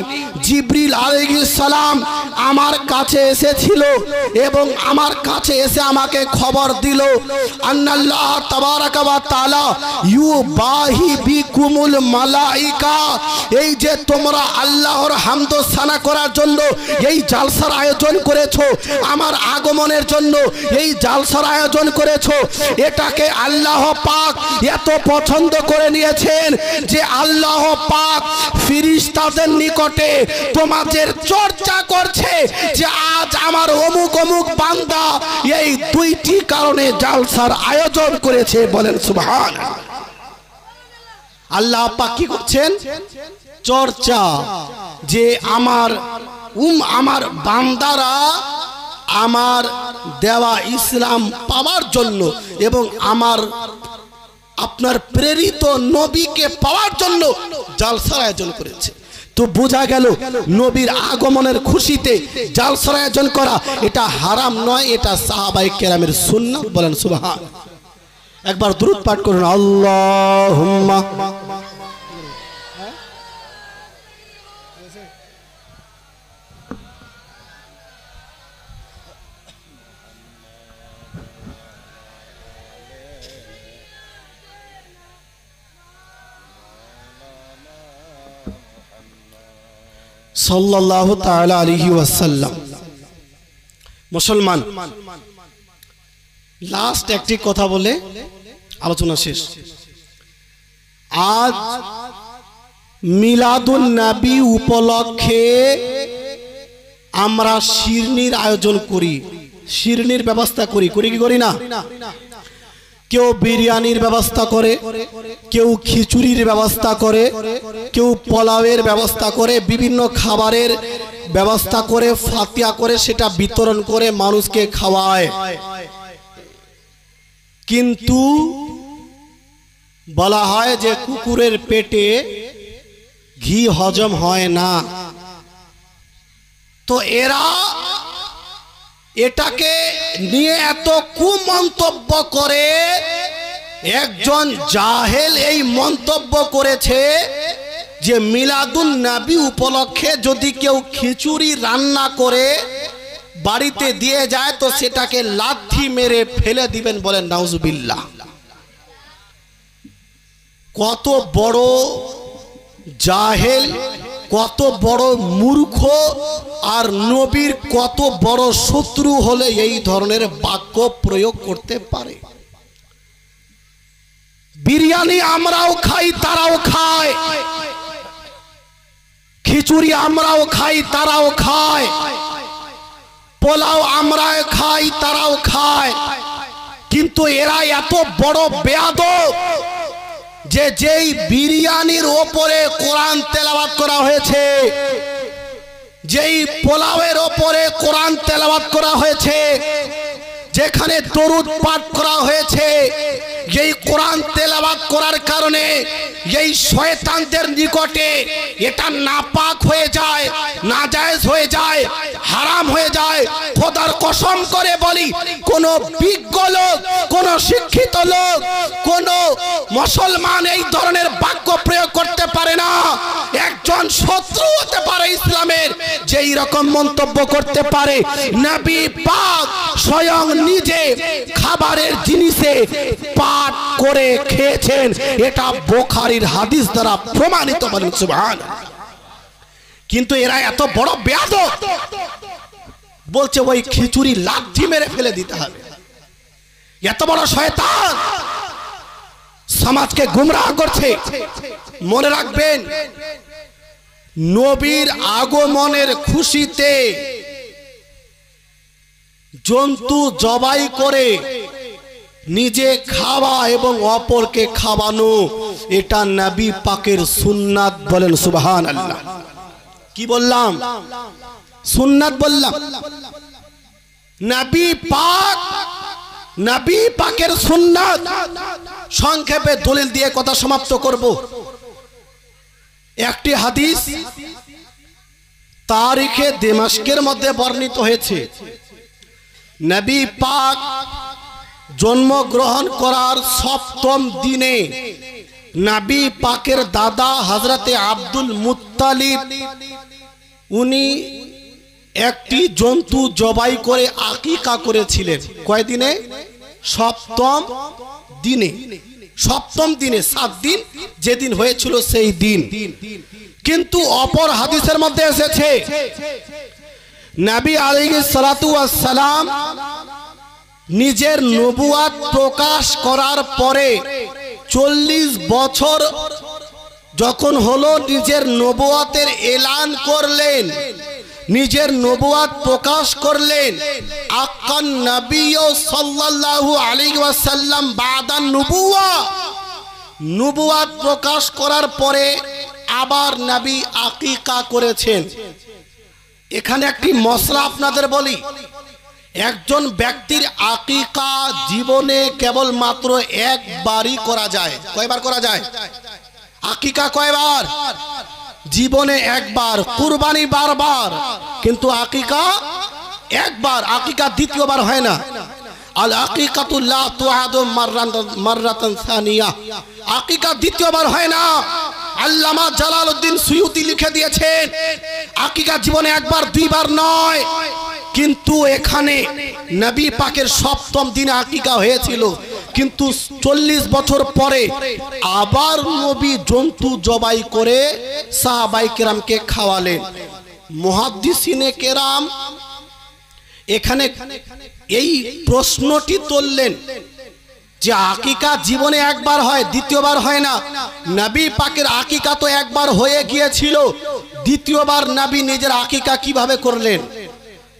জিবরিল আলাইহিস সালাম আমার কাছে এসেছিল এবং আমার কাছে এসে আমাকে খবর দিল, আন্নাল্লাহ তাবারাকা ওয়া তাআলা ইউবাহি বিকুমুল মালাইকা, এই যে তোমরা আল্লাহর হামদ সানা করার জন্য এই জালসার আয়োজন করেছো, আমার আগমনের জন্য এই জালসার আয়োজন করেছো, এটাকে আল্লাহ পাক এত পছন্দ করে নিয়েছেন যে আল্লাহ পাক ফেরেশতাদের নিকটে তোমাদের চর্চা করছে যে আজ আমার অমুক অমুক বান্দা এই দুইটি কারণে জালসার আয়োজন করেছে। বলেন সুবহানাল্লাহ। আল্লাহ পাক কি করছেন? চর্চা, যে আমার বান্দারা আমার দেওয়া ইসলাম পাওয়ার জন্য এবং আপনার প্রেরিত নবীকে পাওয়ার জন্য জালসার আয়োজন করেছে। তো বোঝা গেল নবীর আগমনের খুশিতে জালসার আয়োজন করা এটা হারাম নয়, এটা সাহাবায়ে কেরামের সুন্নাত। বলেন সুবহানাল্লাহ। একবার দুরূদ পাঠ করুন, আল্লাহুম্মা সাল্লাল্লাহু তাআলা আলাইহি ওয়াসাল্লাম। মুসলমান, লাস্ট একটি কথা বলে আলোচনা শেষ। আজ মিলাদুন নবী উপলক্ষে আমরা শিরনির আয়োজন করি, শিরনির ব্যবস্থা করি কি করি না? কেউ বিরিয়ানির ব্যবস্থা করে, কেউ খিচুড়ির ব্যবস্থা করে, কেউ পোলাওয়ের ব্যবস্থা করে, বিভিন্ন খাবারের ব্যবস্থা করে, ফাতিয়া করে সেটা বিতরণ করে মানুষকে খাওয়ায়। কিন্তু বলা হয় যে কুকুরের পেটে ঘি হজম হয় না। তো এরা এটাকে নিয়ে এত কুমন্তব্য করে, একজন জাহেল এই মন্তব্য করেছে যে মিলাদুন নবী উপলক্ষে যদি কেউ খিচুড়ি রান্না করে বাড়িতে দিয়ে যায় তো সেটাকে লাথি মেরে ফেলে দিবেন। বলেন নাউজুবিল্লাহ। কত বড় জাহেল, কত বড় মূর্খ আর নবীর কত বড় শত্রু হলে এই ধরনের বাক্য প্রয়োগ করতে পারে। বিরিয়ানি আমরাও খাই, তারাও খায়। খিচুড়ি আমরাও খাই, তারাও খায়। পোলাও আমরাও খাই, তারাও খায়। কিন্তু এরা এত বড় বেয়াদব যে যেই বিরিয়ানির ওপরে কোরআন তেলাওয়াত করা হয়েছে, যেই পোলাওয়ের ওপরে কোরআন তেলাওয়াত করা হয়েছে, যেখানে দরুদ পাঠ করা হয়েছে, এই কোরআন তেলাওয়াত করার কারণে এই শয়তানদের নিকটে এটা নাপাক হয়ে যায়, নাজায়েজ হয়ে যায়, হারাম হয়ে যায়। খোদার কসম করে বলি, কোন বিজ্ঞ লোক, কোন শিক্ষিত লোক, কোন মুসলমান এই ধরনের বাক্য প্রয়োগ করতে পারে না। একজন শত্রু হতে পারে ইসলামের, যে এই রকম মন্তব্য করতে পারে। নবী পাক স্বয়ং নিজে খাবারের জিনিসে পাঠ করে খেয়েছেন, এটা বুখারীর হাদিস দ্বারা প্রমাণিত। বলেন সুবহানাল্লাহ। কিন্তু এরা এত বড় বেয়াদব, বলছে ওই খিচুড়ি লাথি মেরে ফেলে দিতে হবে। এত বড় শয়তান সমাজকে গুমরাহ করছে। মনে রাখবেন, নবীর আগমনের খুশিতে জন্তু জবাই করে নিজে খাওয়া এবং অপরকে খাওয়ানো এটা নবী পাকের সুন্নাত। বলেন সুবহানাল্লাহ। কি বললাম? সুন্নাত বললাম। নবী পাকের সুন্নাত। সংক্ষেপে দলিল দিয়ে কথা সমাপ্ত করব। একটি হাদিস তারিখে দামেস্কের মধ্যে বর্ণিত হয়েছে। নবী পাক জন্মগ্রহণ করার ৭ম দিনে নবী পাকের দাদা হযরতে আব্দুল মুত্তালিব উনি একটি জন্তু জবাই করে আকিকা করেছিলেন। কয় দিনে? ৭ম দিনে। ৭ম দিনে, ৭ দিন যেদিন হয়েছিল সেই দিন। কিন্তু অপর হাদিসের মধ্যে এসেছে নবী আলাইহিস সালাতু ওয়াস সালাম নিজের নবুয়াত প্রকাশ করার পরে 40 বছর যখন হলো নিজের নবুয়তের এলান করলেন, নিজের নবুয়ত প্রকাশ করলেন। আকান নবী সাল্লাল্লাহু আলাইহি ওয়াসাল্লাম বাদান নবুওয়া, নবুয়ত প্রকাশ করার পরে আবার নবী আকিকা করেছেন। এখানে একটি মশলা আপনাদের বলি, একজন ব্যক্তির আকিকা জীবনে কেবলমাত্র একবারই করা যায়। কয়বার করা যায়? আকিকা কয়বার? জীবনে একবার। কুরবানি বারবার, কিন্তু আকিকা একবার। আকিকা দ্বিতীয়বার হয় না। আল আকিকাতু লা তুআদু মাররাতান সানিয়া, আকিকা দ্বিতীয়বার হয় না। আল্লামা জালালউদ্দিন সুয়ুতি লিখে দিয়েছেন আকিকা জীবনে একবার দুইবার নয়। কিন্তু এখানে নবী পাকের সপ্তম দিনে আকিকা হয়েছিল, কিন্তু 40 বছর পরে আবার নবী জন্তু জবাই করে সাহাবায়ে কেরামকে খাওয়ালেন। মুহাদ্দিসিনে কেরাম এখানে এই প্রশ্নটি তুললেন যে আকিকা জীবনে একবার হয়, দ্বিতীয়বার হয় না। নবী পাকের আকিকা তো একবার হয়ে গিয়েছিল, দ্বিতীয়বার নবী নিজের আকিকা কিভাবে করলেন?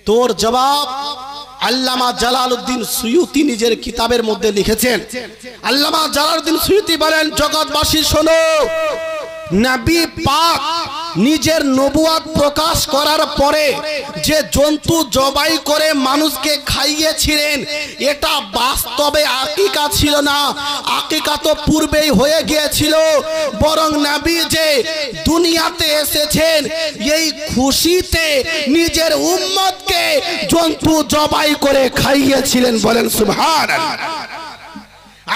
তোর জবাব আল্লামা জালালউদ্দিন সুয়ুতি নিজের কিতাবের মধ্যে লিখেছেন। আল্লামা জালালউদ্দিন সুয়ুতি বলেন, জগৎবাসী শোনো, নবী পাক নিজের নবুয়ত প্রকাশ করার পরে যে জন্তু জবাই করে মানুষকে খাইয়েছিলেন, এটা বাস্তবে আকিকা ছিল না। আকিকা তো পূর্বেই হয়ে গিয়েছিল, বরং নবী যে দুনিয়াতে এসেছেন এই খুশিতে নিজের উম্মতকে জন্তু জবাই করে খাইয়েছিলেন। বলেন সুবহানাল্লাহ।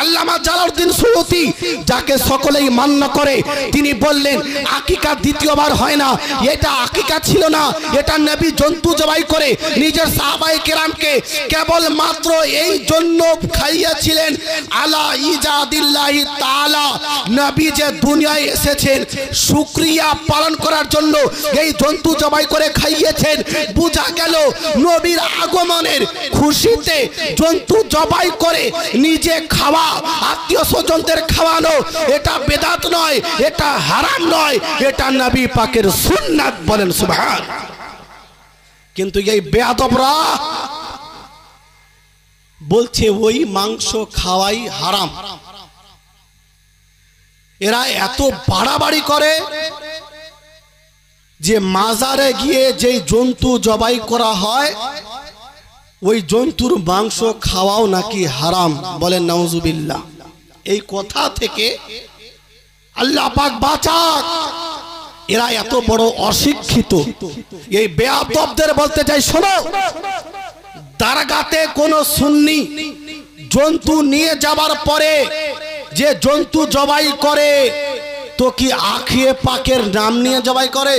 আল্লামা জালালউদ্দিন সুয়ুতি যাকে সকলেই মান্য করে, তিনি বললেন আকিকা দ্বিতীয়বার হয় না, এটা আকিকা ছিল না, এটা নবী জন্তু জবাই করে নিজের সাহাবায়ে কেরামকে কেবল মাত্র এই জন্য খাইয়েছিলেন আলা ইজাদিল্লাহি তাআলা, নবী যে দুনিয়ায় এসেছেন শুকরিয়া পালন করার জন্য এই জন্তু জবাই করে খাইয়েছেন। বোঝা গেল নবীর আগমনের খুশিতে জন্তু জবাই করে নিজে খাওয়া, আত্মীয় স্বজনদের খাওয়ানো, এটা বেদাত নয়, এটা হারাম নয়, এটা নবী পাকের সুন্নাত। বলেন সুবহানাল্লাহ। কিন্তু এই বেয়াদবরা বলছে ওই মাংস খাওয়াই হারাম। এরা এত বাড়াবাড়ি করে যে মাজারে গিয়ে যেই জন্তু জবাই করা হয় ওই জন্তুর মাংস খাওয়াও নাকি হারাম। বলেন নাউজুবিল্লাহ। এই কথা থেকে আল্লাহ পাক বাঁচাক। এরা এত বড় অশিক্ষিত। এই বেয়াদবদের বলতে চাই, শোনো, দরগাতে কোন সুন্নি জন্তু নিয়ে যাবার পরে যে জন্তু জবাই করে তো কি আখিয়ে পাকের নাম নিয়ে জবাই করে?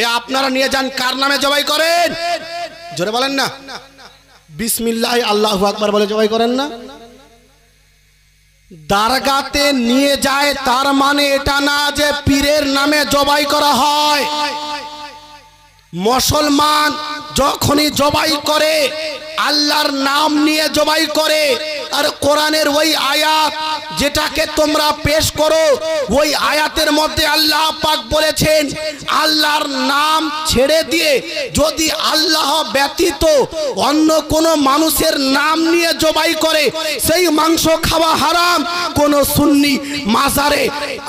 এ আপনারা নিয়ে যান, কার নামে জবাই করেন? জোরে বলেন না। বিসমিল্লাহ আল্লাহু আকবার বলে জবাই করেন না। দরগাতে নিয়ে যায় তার মানে এটা না যে পীরের নামে জবাই করা হয়। মুসলমান যখনই জবাই করে আল্লাহর নাম নিয়ে জবাই করে। আর কোরআনের ওই আয়াত যেটাকে তোমরা পেশ করো, ওই আয়াতের মধ্যে আল্লাহ পাক বলেছেন আল্লাহর নাম ছেড়ে দিয়ে যদি আল্লাহ ব্যতীত অন্য কোন মানুষের নাম নিয়ে জবাই করে সেই মাংস খাওয়া হারাম। কোন সুন্নি মাজারে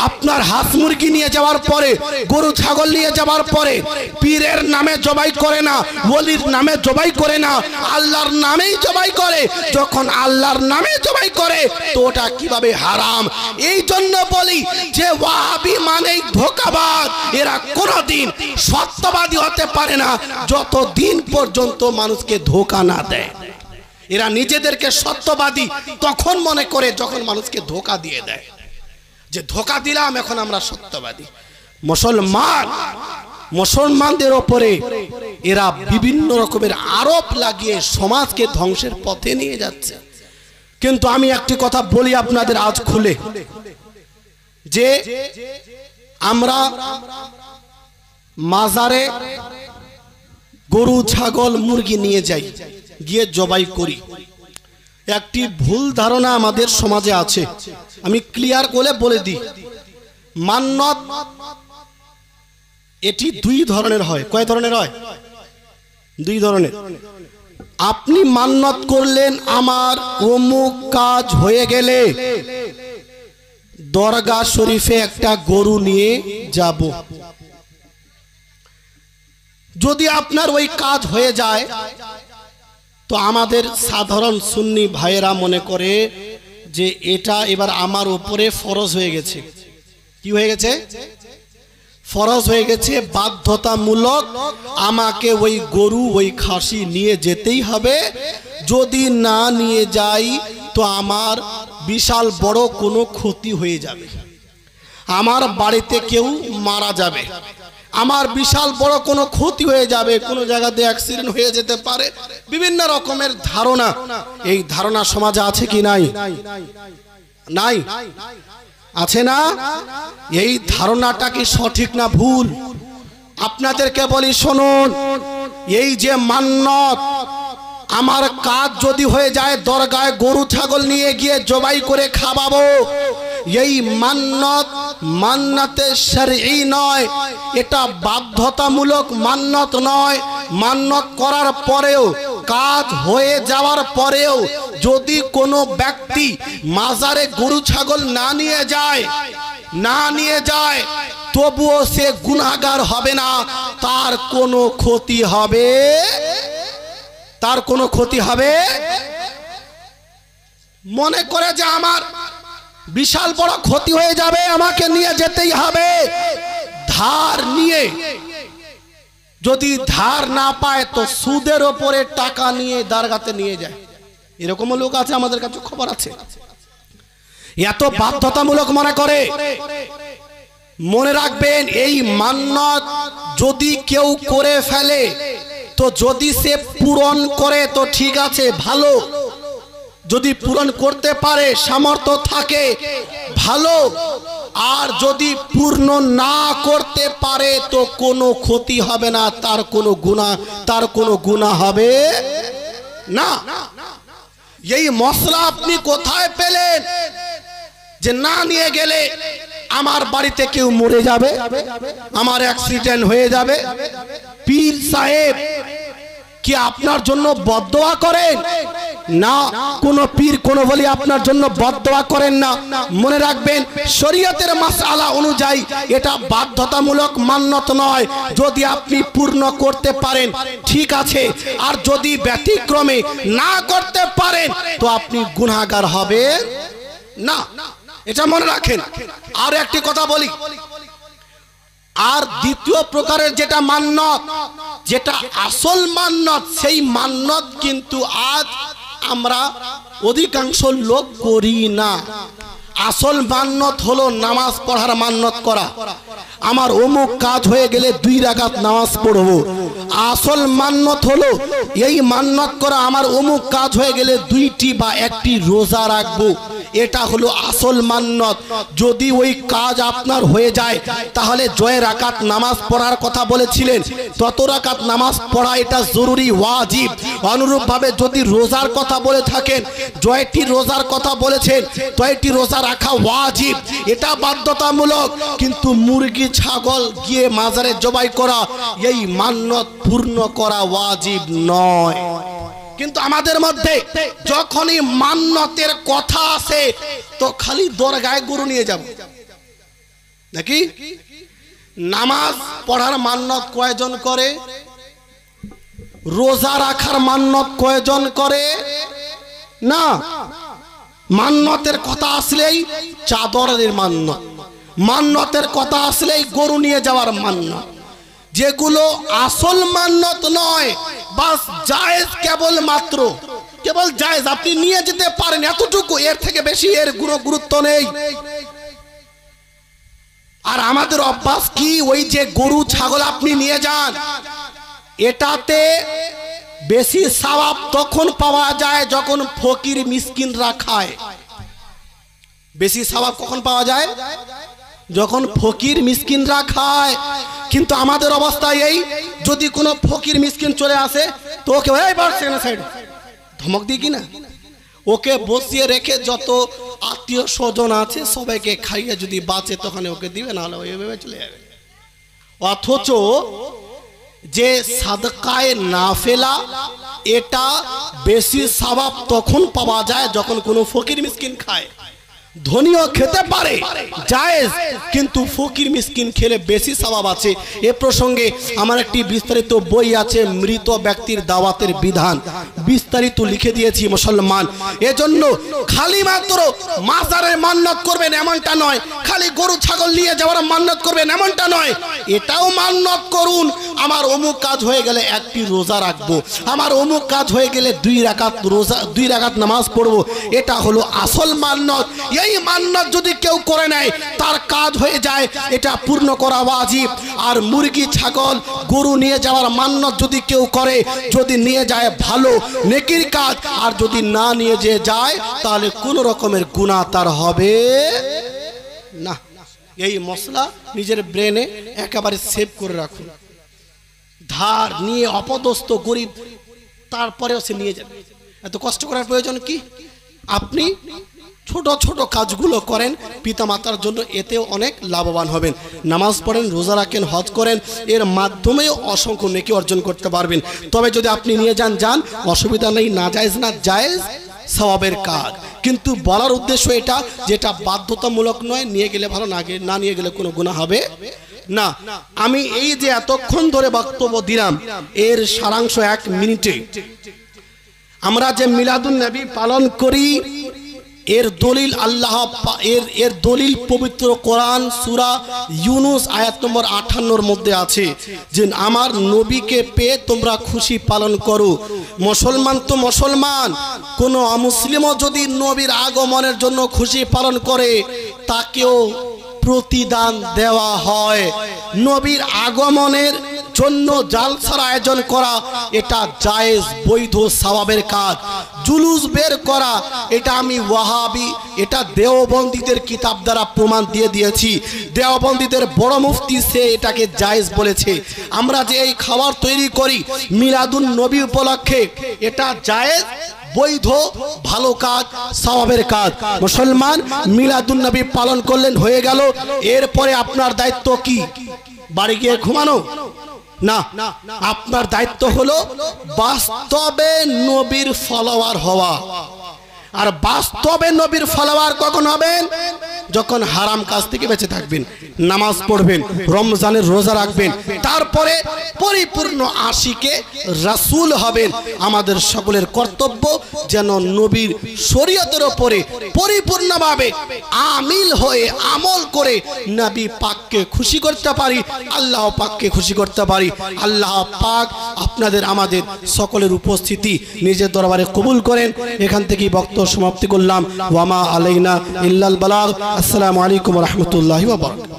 আপনার হাঁস মুরগি নিয়ে যাওয়ার পরে, গরু ছাগল নিয়ে যাওয়ার পরে পীরের নামে জবাই করে না, ওলির নামে জবাই করে না, আল্লাহর নামেই জবাই করে। যখন আল্লাহর নামে জবাই করে তো ওটা কিভাবে হারাম? এই জন্য বলি যে ওয়াহাবি মানেই ধোঁকাবাজ। এরা কোনোদিন সত্যবাদী হতে পারে না যতদিন পর্যন্ত মানুষকে ধোঁকা না দেয়। এরা নিজেদেরকে সত্যবাদী তখন মনে করে যখন মানুষকে ধোঁকা দিয়ে দেয়, যে ধোঁকা দিলাম এখন আমরা সত্যবাদী। মুসলমানদের ওপরে এরা বিভিন্ন রকমের আরোপ লাগিয়ে সমাজকে ধ্বংসের পথে নিয়ে যাচ্ছে। কিন্তু আমি একটি কথা বলি আপনাদের আজ খুলে, যে আমরা মাজারে গরু ছাগল মুরগি নিয়ে যাই, গিয়ে জবাই করি। একটি ভুল ধারণা আমাদের সমাজে আছে, আমি ক্লিয়ার করে বলে দিই। মান্নত এটি দুই ধরনের হয়। কয় ধরনের হয়? দুই ধরনের। আপনি মান্নত করলেন আমার অমুক কাজ হয়ে গেলে দরগা শরীফে একটা গরু নিয়ে যাব। যদি আপনার ওই কাজ হয়ে যায় তো আমাদের সাধারণ সুন্নি ভাইয়েরা মনে করে যে এটা এবার আমার উপরে ফরজ হয়ে গেছে। কি হয়ে গেছে? ফরজ হয়ে গেছে, বাধ্যতামূলক আমাকে ওই গরু ওই খাসি নিয়ে যেতেই হবে। যদি না নিয়ে যাই তো আমার বিশাল বড় কোনো ক্ষতি হয়ে যাবে, আমার বাড়িতে কেউ মারা যাবে, আমার বিশাল বড় কোনো ক্ষতি হয়ে যাবে, কোনো জায়গাতে অ্যাক্সিডেন্ট হয়ে যেতে পারে। বিভিন্ন রকমের ধারণা, এই ধারণা সমাজে আছে কি নাই? নাই, আছে না? এই ধারণাটা কি সঠিক না ভুল? আপনাদেরকে বলি শুনুন, এই যে মান্নত, আমার কাজ যদি হয়ে যায় দরগায় গরু ছাগল নিয়ে গিয়ে জবাই করে খাওয়াবো, এই মান্নত মান্নাতে শরঈ নয়, এটা বাধ্যতামূলক মান্নত নয়। মান্নত করার পরেও, কাজ হয়ে যাওয়ার পরেও যদি কোনো ব্যক্তি মাজারে গরু ছাগল না নিয়ে যায় তবুও সে গুনাহগার হবে না, তার কোনো ক্ষতি হবে, তার কোনো ক্ষতি হবে। মনে করে যে আমার বিশাল বড় ক্ষতি হয়ে যাবে, আমাকে নিয়ে যেতেই হবে, ধার নিয়ে, যদি ধার না পায় তো সুদের ওপরে টাকা নিয়ে দরগাতে নিয়ে যায়। এরকমও লোক আছে, আমাদের কাছে খবর আছে। এত বাধ্যতামূলক মনে করে। মনে রাখবেন, এই মান্নত যদি কেউ করে ফেলে তো যদি সে পূরণ করে তো ঠিক আছে, ভালো। যদি পূরণ করতে পারে, সামর্থ্য থাকে, ভালো। আর যদি পূর্ণ না করতে পারে তো কোনো ক্ষতি হবে না, তার কোনো গুনাহ হবে না। এই মশলা আপনি কোথায় পেলেন যে না নিয়ে গেলে আমার বাড়িতে কেউ মরে যাবে, আমার অ্যাক্সিডেন্ট হয়ে যাবে? পীর সাহেব কি আপনার জন্য বদদোয়া করেন? না, কোন পীর কোন বলি আপনার জন্য বদদোয়া করেন না। মনে রাখবেন, শরীয়তের মাসআলা অনুযায়ী এটা বাধ্যতামূলক মান্নত নয়। যদি আপনি পূর্ণ করতে পারেন ঠিক আছে, আর যদি ব্যতিক্রমে না করতে পারেন তো আপনি গুনাহগার হবেন না, এটা মনে রাখেন। আর একটি কথা বলি, আর দ্বিতীয় প্রকারের যেটা মান্নত, যেটা আসল মান্নত, সেই মান্নত কিন্তু আজ আমরা অধিকাংশ লোক করি না। আসল মান্নত হলো নামাজ পড়ার মান্নত করা। আমার অমুক কাজ হয়ে গেলে 2 রাকাত নামাজ পড়বো। আসল মান্নত হলো এই মান্নত করা, আমার অমুক কাজ হয়ে গেলে 2টি বা 1টি রোজা রাখবো। এটা হলো আসল মান্নত। যদি ওই কাজ আপনার হয়ে যায় তাহলে জয় রাকাত নামাজ পড়ার কথা বলেছিলেন, তত রাকাত নামাজ পড়া এটা জরুরি, ওয়াজিব। অনুরূপভাবে যদি রোজার কথা বলে থাকেন, জয়টি রোজার কথা বলেছেন, জয়টি রোজা রাখা ওয়াজিব, এটা বাধ্যতামূলক। কিন্তু মুরগি ছাগল গিয়ে মাজারে জবাই করা, এই মান্নত পূর্ণ করা ওয়াজিব নয়। কিন্তু আমাদের মধ্যে যখনই মান্নতের কথা আসে তো খালি দরগায় গরু নিয়ে যাব নাকি? নামাজ পড়ার মান্নত কয়জন করে? রোজা রাখার মান্নত কয়জন করে? না। মান্নতের কথা আসলেই চাদরের মান্নত, মান্নতের কথা আসলেই গরু নিয়ে যাওয়ার মান্নত। যেগুলো আসল মান্নত নয়, বাস জায়েজ, কেবল মাত্র কেবল জায়েজ, আপনি নিয়ে যেতে পারেন এতটুকু, এর থেকে বেশি এর গুরুত্ব নেই। আর আমাদের অভ্যাস কি, ওই যে গরু ছাগল আপনি নিয়ে যান, এটাতে বেশি সওয়াব তখন পাওয়া যায় যখন ফকির মিসকিনরা খায়। বেশি সওয়াব কখন পাওয়া যায়? যখন ফকির মিসকিনরা খায়। কিন্তু আমাদের অবস্থা এই, যদি কোনো ফকির মিসকিন চলে আসে তো ওকে ধমক দিই কিনা, ওকে বসিয়ে রেখে যত আত্মীয় স্বজন আছে সবাইকে খাইয়ে যদি বাঁচে তখন ওকে দিবে, নাহলে ওইভাবে চলে যাবে। অথচ যে সাদকায়ে নাফেলা এটা বেশি সওয়াব তখন পাওয়া যায় যখন কোনো ফকির মিসকিন খায়। ধনীও খেতে পারে জায়েজ, কিন্তু ফকির মিসকিন খেলে বেশি সওয়াব আছে। এ প্রসঙ্গে আমার একটি বিস্তারিত বই আছে, মৃত ব্যক্তির দাওয়াতের বিধান, বিস্তারিত লিখে দিয়েছি মুসলমান। এজন্য খালি মাত্র মাজারে মান্নত করবেন এমনটা নয়, খালি গরু ছাগল নিয়ে যাওয়ার মান্নত করবেন এমনটা নয়। এটাও মান্নত করুন, আমার অমুক কাজ হয়ে গেলে একটি রোজা রাখবো, আমার অমুক কাজ হয়ে গেলে 2 রাকাত রোজা 2 রাকাত নামাজ পড়বো। এটা হলো আসল মান্নত। এই মান্নত যদি কেউ করে নেয় তার কাজ হয়ে যায়, এটা পূর্ণ করা ওয়াজিব। আর মুরগি ছাগল গরু নিয়ে যাওয়ার মান্নত যদি কেউ করে, যদি নিয়ে যায় ভালো নেকির কাজ, আর যদি না নিয়ে যে যায় তাহলে কোনো রকমের গুনাহ তার হবে না। এই মশলা নিজের ব্রেনে একেবারে সেভ করে রাখুন। ধার নিয়ে অপদস্থ গরিব তারপরেও সে নিয়ে যাবে, এত কষ্ট করার প্রয়োজন কি? আপনি ছোট ছোট কাজগুলো করেন পিতামাতার জন্য, এতেও অনেক লাভবান হবেন। নামাজ পড়েন, রোজা রাখেন, হজ করেন, এর মাধ্যমেও অসংখ্য নেকি অর্জন করতে পারবেন। তবে যদি আপনি নিয়ে যান অসুবিধা নেই, না জায়েজ না জায়েজ সওয়াবের কাজ। কিন্তু বলার উদ্দেশ্য এটা, যেটা বাধ্যতামূলক নয়, নিয়ে গেলে ভালো, না নিয়ে গেলে কোনো গুনাহ হবে না। আমি এই যে এতক্ষণ ধরে বক্তব্য দিলাম এর সারাংশ 1 মিনিটে। আমরা যে মিলাদুন নবী পালন করি এর দলিল আল্লাহ এর দলিল পবিত্র কোরআন সূরা ইউনুস আয়াত নম্বর 58 মধ্যে আছে যে আমার নবীকে পেয়ে তোমরা খুশি পালন করো। মুসলমান তো মুসলমান, কোন অমুসলিমও যদি নবীর আগমনের জন্য খুশি পালন করে তাকেও প্রতিদান দেওয়া হয়। নবীর আগমনের জন্য জালসার আয়োজন করা এটা জায়েজ, বৈধ, সওয়াবের কাজ। জুলুস বের করা এটা আমি ওয়াহাবি, এটা দেওবন্দীদের কিতাব দ্বারা প্রমাণ দিয়ে দিয়েছি। দেওবন্দীদের বড় মুফতি সে এটাকে জায়েজ বলেছে। আমরা যে এই খাবার তৈরি করি মিলাদুন নবী উপলক্ষে, এটা জায়েজ, বৈধ, ভালো কাজ, সওয়াবের কাজ। মুসলমান মিলাদুন নবী পালন করলেন, হয়ে গেল। এরপরে আপনার দায়িত্ব কি? বাড়ি গিয়ে ঘুমানো না, আপনার দায়িত্ব হলো বাস্তবে নবীর ফলোয়ার হওয়া। আর বাস্তবে নবীর ফলোয়ার কখন হবেন? যখন হারাম কাজ থেকে বেঁচে থাকবেন, নামাজ পড়বেন, রমজানের রোজা রাখবেন, তারপরে পরিপূর্ণ আশিকে রাসূল হবেন। আমাদের সকলের কর্তব্য যেন নবীর শরীয়তের উপরে পরিপূর্ণভাবে আমিল হয়ে আমল করে নবী পাককে খুশি করতে পারি, আল্লাহ পাককে খুশি করতে পারি। আল্লাহ পাক আপনাদের আমাদের সকলের উপস্থিতি নিজের দরবারে কবুল করেন। এখান থেকেই বক্তব্য সমাপ্তি করলাম। ওয়ামা আলাইনা ইল্লাল বালাগ। আসসালামু আলাইকুম ওয়া রাহমাতুল্লাহি ওয়া বারাকাতুহু।